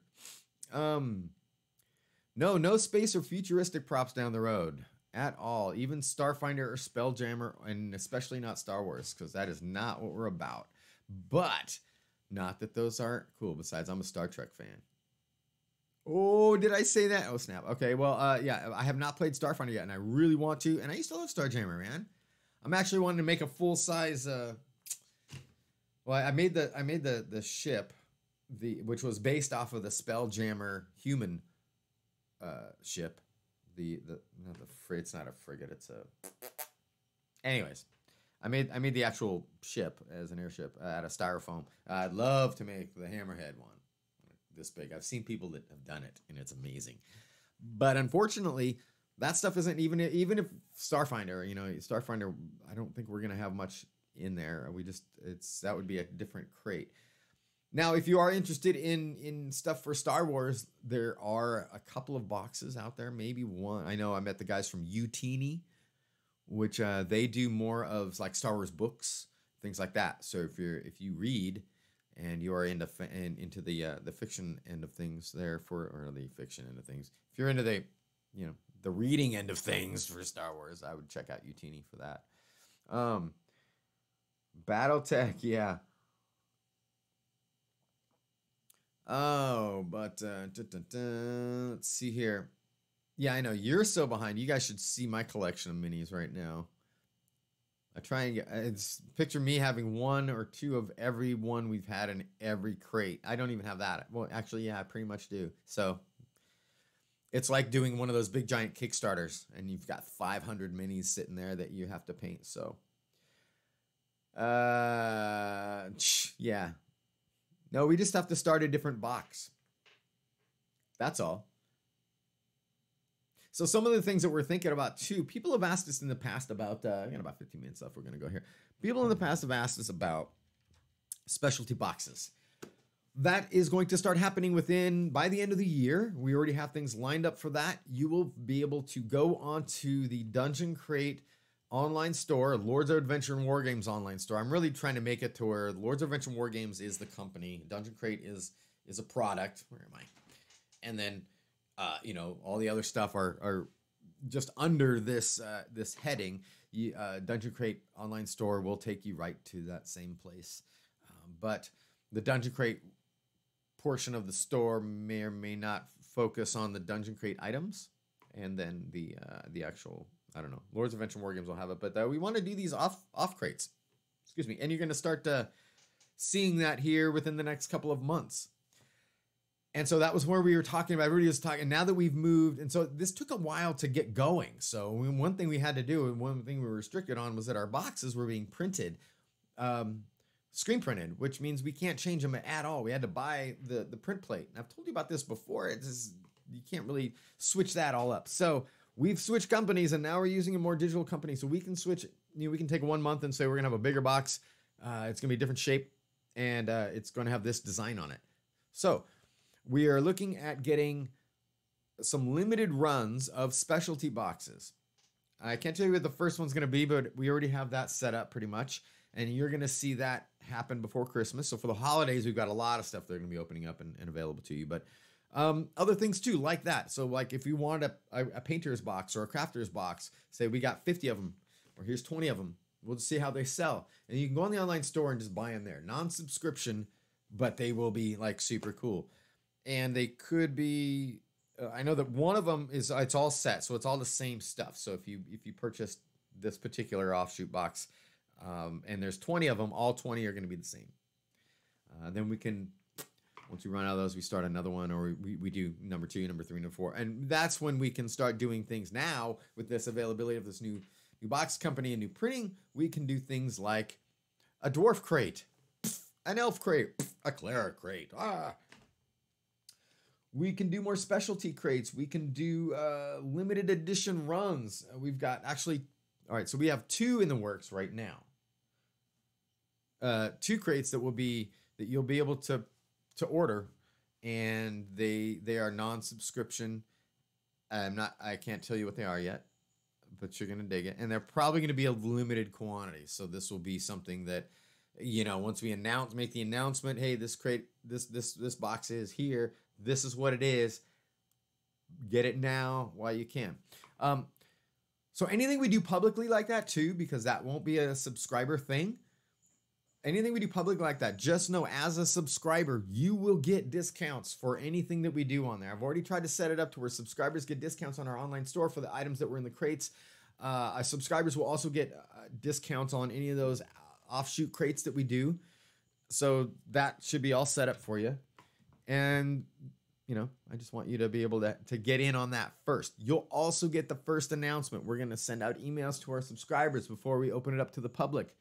No space or futuristic props down the road at all. Even Starfinder or Spelljammer, and especially not Star Wars, because that is not what we're about. But not that those aren't cool. Besides, I'm a Star Trek fan. Oh, did I say that? Oh, snap. Okay, well, yeah, I have not played Starfinder yet, and I really want to. And I used to love Starjammer, man. I'm actually wanting to make a full-size. Well, I made the ship, which was based off of the Spelljammer human ship. It's not a frigate. It's a. Anyways, I made the actual ship as an airship out of styrofoam. I'd love to make the Hammerhead one. This big. I've seen people that have done it, and it's amazing. But unfortunately, that stuff isn't even if Starfinder, Starfinder, I don't think we're gonna have much in there. That would be a different crate. Now, if you are interested in stuff for Star Wars, there are a couple of boxes out there, maybe one. I know I met the guys from Utini, which they do more of like Star Wars books, things like that. So if you read and you are into the fiction end of things there or the fiction end of things. If you're into the the reading end of things for Star Wars, I would check out Utini for that. BattleTech, yeah. Oh, but let's see here. Yeah, I know you're so behind. You guys should see my collection of minis right now. I try and it's picture me having 1 or 2 of every one we've had in every crate. I don't even have that. Well, actually, yeah, I pretty much do. So it's like doing one of those big giant Kickstarters, and you've got 500 minis sitting there that you have to paint. So, yeah. No, we just have to start a different box. That's all. So some of the things that we're thinking about too, people have asked us in the past about, I got about 15 minutes left, we're going to go here. People in the past have asked us about specialty boxes. That is going to start happening by the end of the year. We already have things lined up for that. You will be able to go onto the Dungeon Crate online store, Lords of Adventure and Wargames online store. I'm really trying to make it to where Lords of Adventure and Wargames is the company. Dungeon Crate is a product. Where am I? And then, all the other stuff are just under this heading. Dungeon Crate online store will take you right to that same place. But the Dungeon Crate portion of the store may or may not focus on the Dungeon Crate items, and then the actual, I don't know, Lords of Adventure Wargames will have it, but we want to do these off crates. Excuse me, and you're going to start seeing that here within the next couple of months. And so that was where we were talking about. Everybody was talking. Now that we've moved, and so this took a while to get going. So one thing we had to do, and one thing we were restricted on, was that our boxes were being printed. Screen printed, which means we can't change them at all. We had to buy the print plate. And I've told you about this before. You can't really switch that all up. So we've switched companies, and now we're using a more digital company. So we can switch. We can take 1 month and say we're gonna have a bigger box. It's gonna be a different shape, and it's gonna have this design on it. So we are looking at getting some limited runs of specialty boxes. I can't tell you what the first one's gonna be, but we already have that set up pretty much. And you're going to see that happen before Christmas. So for the holidays, we've got a lot of stuff that are going to be opening up and available to you. But other things too, like that. So like if you want a painter's box or a crafter's box, say we got 50 of them, or here's 20 of them. We'll just see how they sell. And you can go on the online store and just buy them there. Non-subscription, but they will be like super cool. And they could be, I know that one of them is, it's all set. So it's all the same stuff. So if you purchased this particular offshoot box, and there's 20 of them, all 20 are going to be the same. Then we can, once we run out of those, we start another one, or we do number 2, number 3, number 4. And that's when we can start doing things now with this availability of this new box company and new printing. We can do things like a dwarf crate, an elf crate, a cleric crate. We can do more specialty crates. We can do limited edition runs. We've got actually, all right, so we have 2 in the works right now. 2 crates that you'll be able to order, and they are non-subscription. I can't tell you what they are yet, but you're gonna dig it, and they're probably gonna be a limited quantity. So this will be something that, once we make the announcement, hey, this crate, this box is here. This is what it is. Get it now while you can. So anything we do publicly like that too, because that won't be a subscriber thing. Anything we do public like that, just know as a subscriber, you will get discounts for anything that we do on there. I've already tried to set it up to where subscribers get discounts on our online store for the items that were in the crates. Subscribers will also get discounts on any of those offshoot crates that we do. So that should be all set up for you. And, I just want you to be able to get in on that first. You'll also get the first announcement. We're going to send out emails to our subscribers before we open it up to the public.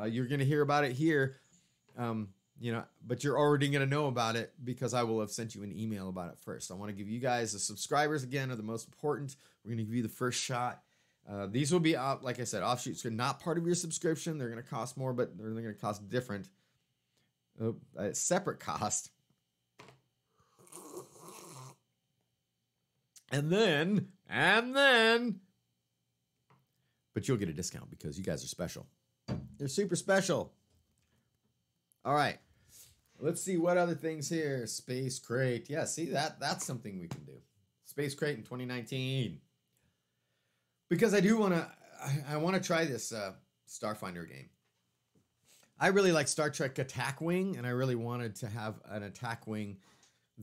You're going to hear about it here, but you're already going to know about it because I will have sent you an email about it first. I want to give you guys, the subscribers, again, are the most important. We're going to give you the first shot. These will be, like I said, offshoots. They're not part of your subscription. They're going to cost more, but they're going to cost different. Separate cost. And then, but you'll get a discount because you guys are special. You're super special. All right. Let's see what other things here. Space Crate. Yeah, see that's something we can do. Space Crate in 2019. Because I do want to I want to try this Starfinder game. I really like Star Trek Attack Wing, and I really wanted to have an attack wing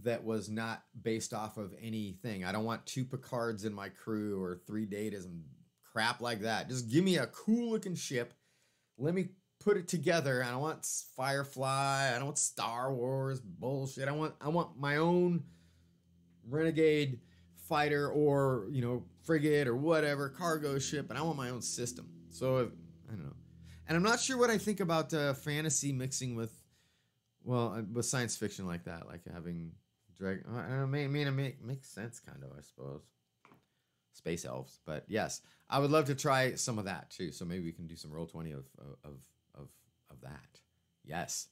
that was not based off of anything. I don't want 2 Picards in my crew or 3 Datas and crap like that. Just give me a cool looking ship. Let me put it together. I don't want Firefly. I don't want Star Wars bullshit. I want my own renegade fighter or, frigate or whatever, cargo ship, and I want my own system. So, I don't know. And I'm not sure what I think about fantasy mixing with science fiction like that, like having dragon. It makes sense, kind of, I suppose. Space elves, but yes, I would love to try some of that too. So maybe we can do some Roll20 of that. Yes,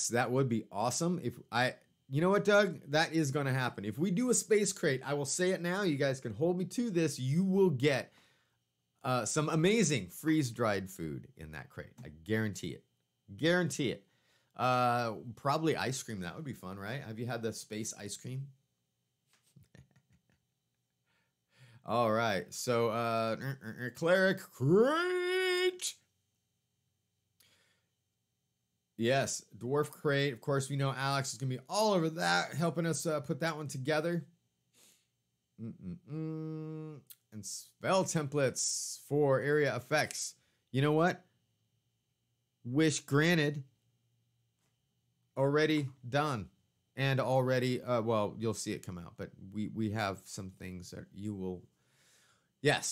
that would be awesome. You know what, Doug? That is going to happen. If we do a Space Crate, I will say it now. You guys can hold me to this. You will get some amazing freeze-dried food in that crate. I guarantee it. Guarantee it. Probably ice cream. That would be fun, right? Have you had the space ice cream? All right. So, Cleric Crate. Yes, Dwarf Crate. Of course, we know Alex is going to be all over that, helping us put that one together. And spell templates for area effects. You know what? Wish granted. Already done. And already, you'll see it come out. But we have some things that you will,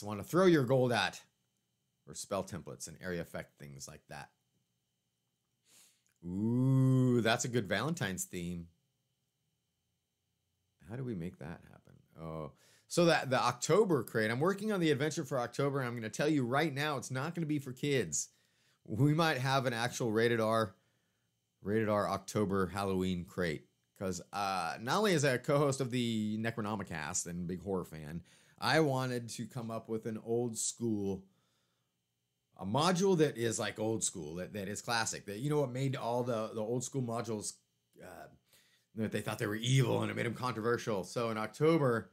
want to throw your gold at. Or spell templates and area effect things like that. Ooh, that's a good Valentine's theme. How do we make that happen? Oh, so that the October crate, I'm working on the adventure for October, and I'm going to tell you right now, it's not going to be for kids. We might have an actual rated R October Halloween crate. Because not only as a co-host of the Necronomicast and big horror fan, I wanted to come up with an old school, a module that is like old school, that is classic. That, what made all the old school modules, that they thought they were evil and it made them controversial. So in October,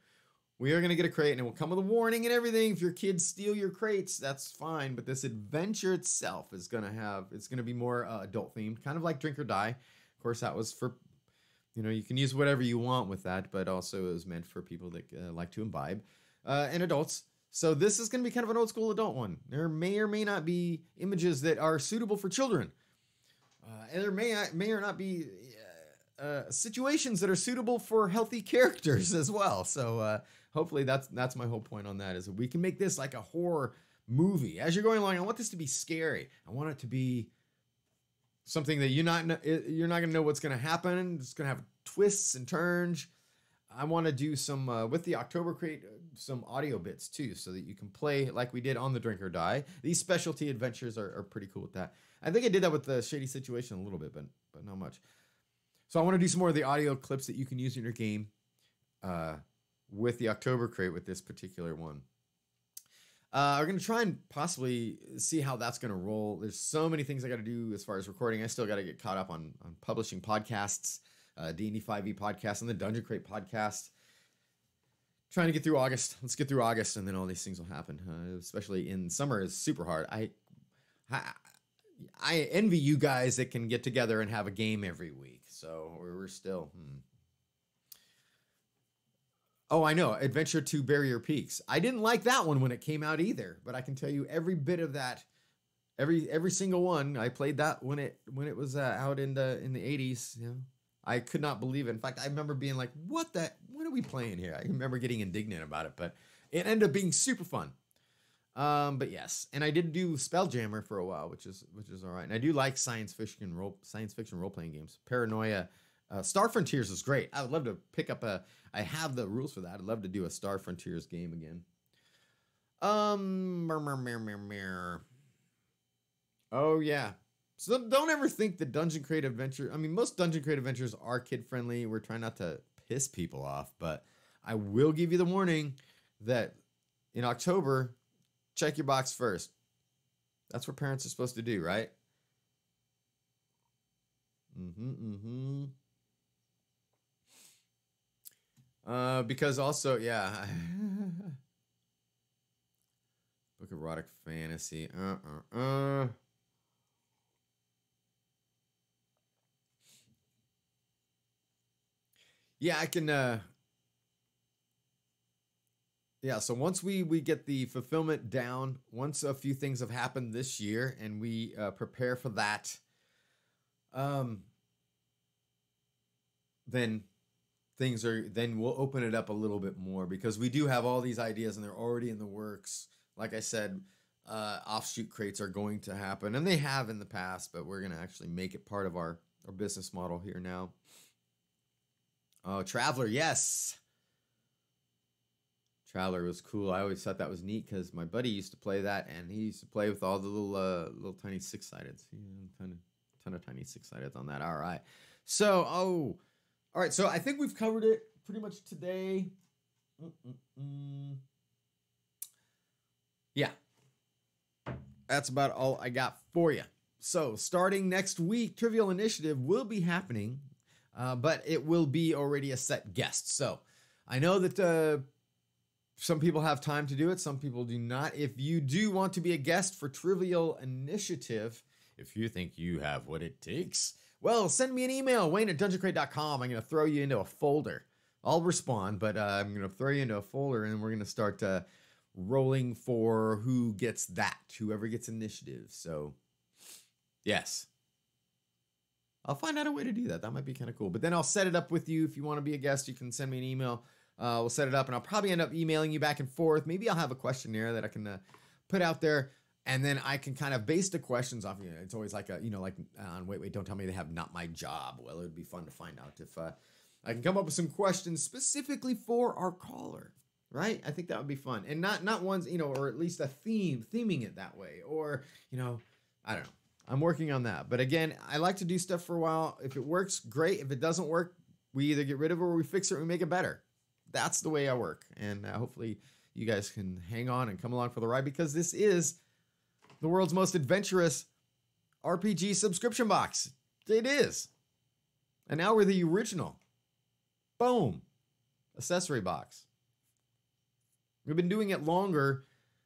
we are going to get a crate, and it will come with a warning and everything. If your kids steal your crates, that's fine. But this adventure itself is going to be more adult themed, kind of like Drink or Die. Of course, that was for, you can use whatever you want with that, but also it was meant for people that like to imbibe, and adults. So this is going to be kind of an old school adult one. There may or may not be images that are suitable for children. And there may or not be situations that are suitable for healthy characters as well. So hopefully that's my whole point on that, is that we can make this like a horror movie. As you're going along, I want this to be scary. I want it to be something that you're not going to know what's going to happen. It's going to have twists and turns. I want to do some, with the October crate, some audio bits too, so that you can play like we did on the Drink or Die. These specialty adventures are pretty cool with that. I think I did that with the Shady Situation a little bit, but not much. So I want to do some more of the audio clips that you can use in your game with the October crate with this particular one. We're going to try and possibly see how that's going to roll. There's so many things I got to do as far as recording. I still got to get caught up on publishing podcasts, D&D 5e podcast, and the Dungeon Crate podcast. Trying to get through August. Let's get through August, and then all these things will happen. Especially in summer is super hard. I envy you guys that can get together and have a game every week. So we're still. Oh, I know. Adventure to Barrier Peaks. I didn't like that one when it came out either, but I can tell you every bit of that, every single one. I played that when it was out in the 80s. I could not believe it. In fact, I remember being like, what are we playing here? I remember getting indignant about it, but it ended up being super fun. But yes, and I did do Spelljammer for a while, which is all right. And I do like science fiction role-playing games. Paranoia, Star Frontiers is great. I would love to pick up I have the rules for that. I'd love to do a Star Frontiers game again. Oh yeah. So don't ever think the Dungeon Crate Adventure. I mean, most Dungeon Crate Adventures are kid-friendly. We're trying not to piss people off, but I will give you the warning that in October, check your box first. That's what parents are supposed to do, right? Because also, yeah. Book of erotic fantasy. Yeah, I can yeah, so once we get the fulfillment down, once a few things have happened this year and we prepare for that, then then we'll open it up a little bit more because we do have all these ideas and they're already in the works. Like I said, offshoot crates are going to happen, and they have in the past, but we're going to actually make it part of our business model here now. Oh, Traveler, yes. Traveler was cool. I always thought that was neat because my buddy used to play that, and he used to play with all the little tiny six-sideds. Ton of tiny six-sideds on that. All right. So, all right. So I think we've covered it pretty much today. Yeah. That's about all I got for you. So starting next week, Trivial Initiative will be happening, but it will be already a set guest. So I know that some people have time to do it. Some people do not. If you do want to be a guest for Trivial Initiative, if you think you have what it takes, well, send me an email, Wayne@dungeoncrate.com. I'm going to throw you into a folder. I'll respond, but I'm going to throw you into a folder, and we're going to start rolling for who gets that, whoever gets initiative. So, yes. I'll find out a way to do that. That might be kind of cool. But then I'll set it up with you. If you want to be a guest, you can send me an email. We'll set it up, and I'll probably end up emailing you back and forth. Maybe I'll have a questionnaire that I can put out there, and then I can kind of base the questions off. You know, it's always like on Wait, Don't Tell Me They Have Not My Job. Well, it would be fun to find out if I can come up with some questions specifically for our caller, right? I think that would be fun, and not ones, or at least a theming it that way, or I don't know. I'm working on that, but again, I like to do stuff for a while. If it works, great. If it doesn't work, we either get rid of it or we fix it and we make it better. That's the way I work. And hopefully you guys can hang on and come along for the ride, because this is the world's most adventurous RPG subscription box. It is. And now we're the original. Boom. Accessory box. We've been doing it longer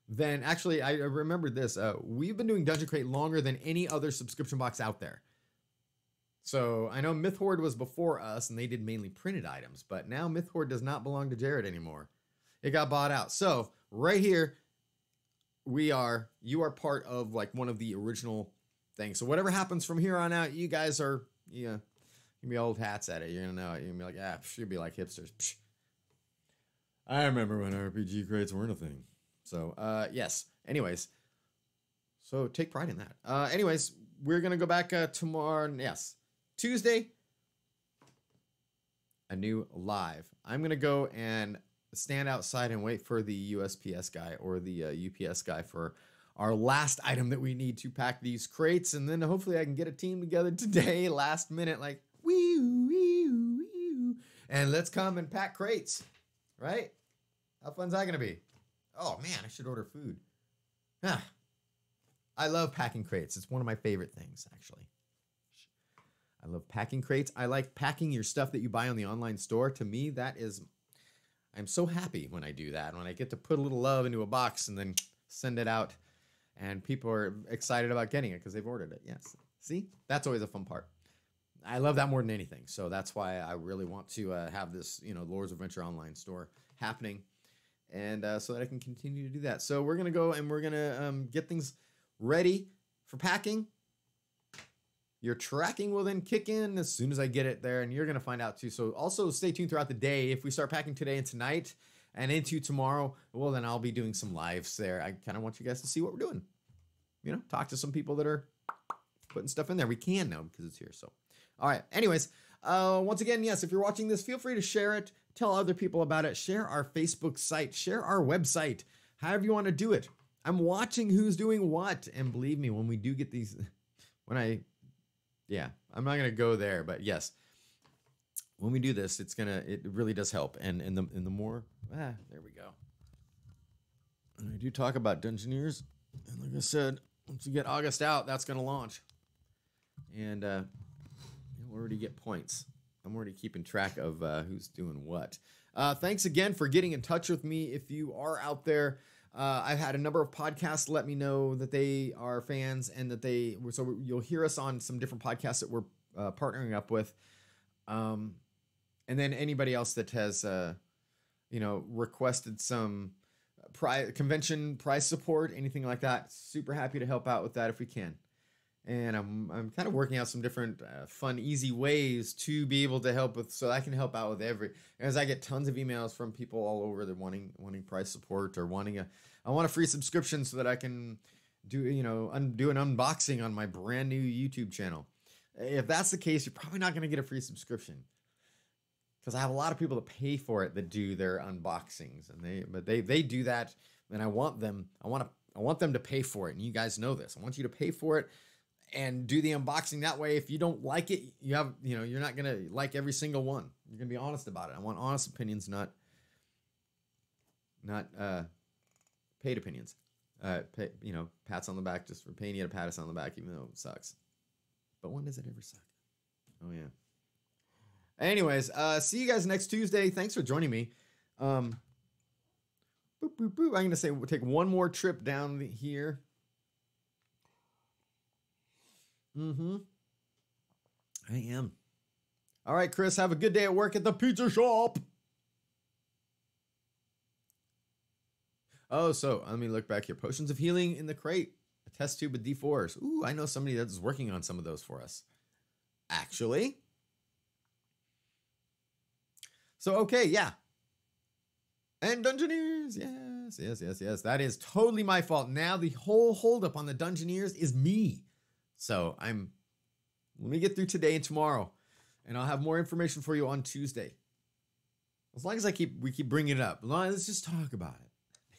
than, actually, I remembered this. We've been doing Dungeon Crate longer than any other subscription box out there. So I know Myth Horde was before us, and they did mainly printed items, but now Myth Horde does not belong to Jared anymore. It got bought out. So right here, you are part of like one of the original things. So whatever happens from here on out, you guys are, you can be old hats at it. You're gonna know it. You're gonna be like, you'll be like hipsters. Psh. I remember when RPG crates weren't a thing. So yes. Anyways, so take pride in that. Anyways, we're gonna go back tomorrow. Yes. Tuesday, a new live. I'm going to go and stand outside and wait for the USPS guy or the UPS guy for our last item that we need to pack these crates. And then hopefully I can get a team together today, last minute, like, and let's come and pack crates, right? How fun's that going to be? Oh, man, I should order food. I love packing crates. It's one of my favorite things, actually. I love packing crates. I like packing your stuff that you buy on the online store. To me, I'm so happy when I do that. When I get to put a little love into a box and then send it out, and people are excited about getting it because they've ordered it. Yes. See? That's always a fun part. I love that more than anything. So that's why I really want to have this, Lords of Adventure online store happening, and so that I can continue to do that. So we're going to go and we're going to get things ready for packing. Your tracking will then kick in as soon as I get it there, and you're going to find out too. So also stay tuned throughout the day. If we start packing today and tonight and into tomorrow, well, then I'll be doing some lives there. I kind of want you guys to see what we're doing. Talk to some people that are putting stuff in there. We can now because it's here. So, all right. Anyways, once again, yes, if you're watching this, feel free to share it. Tell other people about it. Share our Facebook site. Share our website. However you want to do it. I'm watching who's doing what. And believe me, when we do get these, I'm not going to go there, but yes, when we do this, it really does help. And the more, there we go. And I do talk about Dungeoneers. And like I said, once we get August out, that's going to launch. And, already get points. I'm already keeping track of who's doing what. Thanks again for getting in touch with me. If you are out there, I've had a number of podcasts let me know that they are fans and that so you'll hear us on some different podcasts that we're partnering up with. And then anybody else that has, requested some convention prize support, anything like that, super happy to help out with that if we can. And I'm kind of working out some different fun, easy ways to be able to help with, so I can help out with as I get tons of emails from people all over that wanting price support or I want a free subscription so that I can do an unboxing on my brand new YouTube channel. If that's the case, you're probably not going to get a free subscription because I have a lot of people that pay for it that do their unboxings, and they do that, and I want them to pay for it, and you guys know this. I want you to pay for it and do the unboxing. That way, if you don't like it, you're not going to like every single one. You're going to be honest about it. I want honest opinions, not paid opinions. Pats on the back just for paying you to pat us on the back, even though it sucks. But when does it ever suck? Oh, yeah. Anyways, see you guys next Tuesday. Thanks for joining me. I'm going to say we'll take one more trip down here. I am. All right, Chris, have a good day at work at the pizza shop. Oh, so let me look back here. Potions of healing in the crate. A test tube with D4s. Ooh, I know somebody that's working on some of those for us. Actually. So, okay, yeah. And Dungeoneers. Yes. That is totally my fault. Now the whole holdup on the Dungeoneers is me. So let me get through today and tomorrow, and I'll have more information for you on Tuesday. As long as we keep bringing it up. Let's just talk about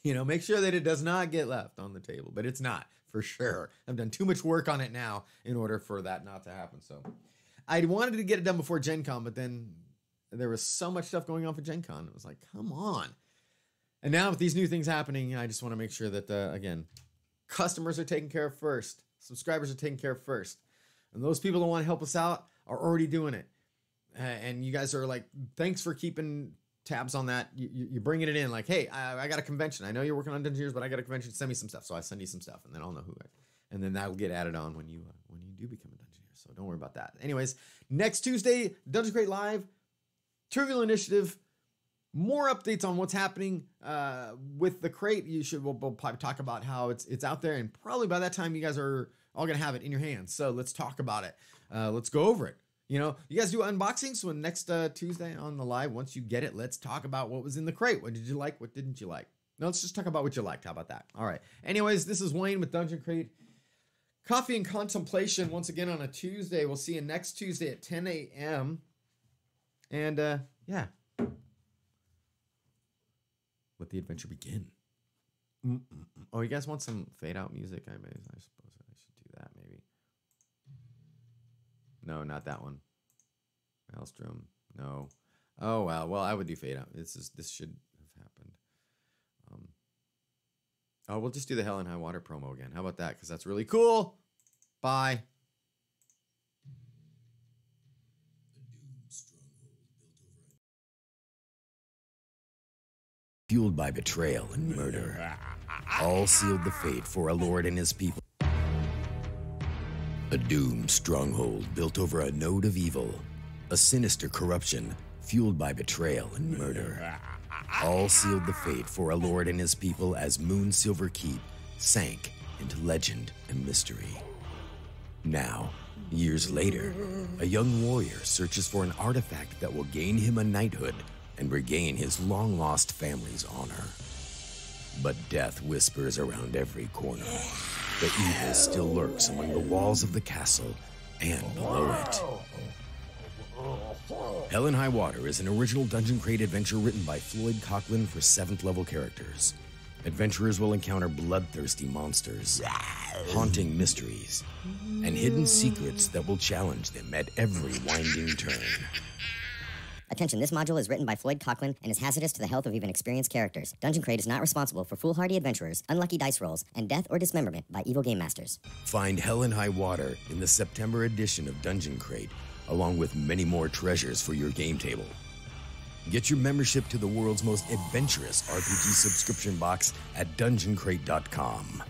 it. Make sure that it does not get left on the table, but it's not, for sure. I've done too much work on it now in order for that not to happen. So I wanted to get it done before Gen Con, but then there was so much stuff going on for Gen Con. It was like, come on. And now with these new things happening, I just want to make sure that, again, customers are taken care of first. Subscribers are taken care of first. And those people that want to help us out are already doing it. And you guys are like, thanks for keeping tabs on that. You're bringing it in like, hey, I got a convention. I know you're working on Dungeoneers, but I got a convention. Send me some stuff. So I send you some stuff, and then I'll know who. And then that'll get added on when you do become a Dungeoneer. So don't worry about that. Anyways, next Tuesday, Dungeon Crate Live, Trivial Initiative. More updates on what's happening with the crate. We'll probably talk about how it's out there, and probably by that time you guys are all gonna have it in your hands. So let's talk about it. Let's go over it. You guys do unboxings. So next Tuesday on the live, once you get it, let's talk about what was in the crate. What did you like? What didn't you like? No, let's just talk about what you liked. How about that? All right. Anyways, this is Wayne with Dungeon Crate Coffee and Contemplation. Once again on a Tuesday. We'll see you next Tuesday at 10 a.m. And yeah. Let the adventure begin. Oh, you guys want some fade out music? I suppose I should do that maybe. No, not that one. Maelstrom. No. Oh well. Well, I would do fade out. This should have happened. We'll just do the Hell and High Water promo again. How about that? Because that's really cool. Bye.
Fueled by betrayal and murder, all sealed the fate for a lord and his people. A doomed stronghold built over a node of evil, a sinister corruption fueled by betrayal and murder, all sealed the fate for a lord and his people as Moonsilver Keep sank into legend and mystery. Now, years later, a young warrior searches for an artifact that will gain him a knighthood and regain his long-lost family's honor. But death whispers around every corner. The evil still lurks among the walls of the castle and below it. Hell and High Water is an original Dungeon Crate adventure written by Floyd Coughlin for 7th level characters. Adventurers will encounter bloodthirsty monsters, haunting mysteries, and hidden secrets that will challenge them at every winding turn.
Attention, this module is written by Floyd Coughlin and is hazardous to the health of even experienced characters. Dungeon Crate is not responsible for foolhardy adventurers, unlucky dice rolls, and death or dismemberment by evil game masters.
Find Hell and High Water in the September edition of Dungeon Crate, along with many more treasures for your game table. Get your membership to the world's most adventurous RPG subscription box at dungeoncrate.com.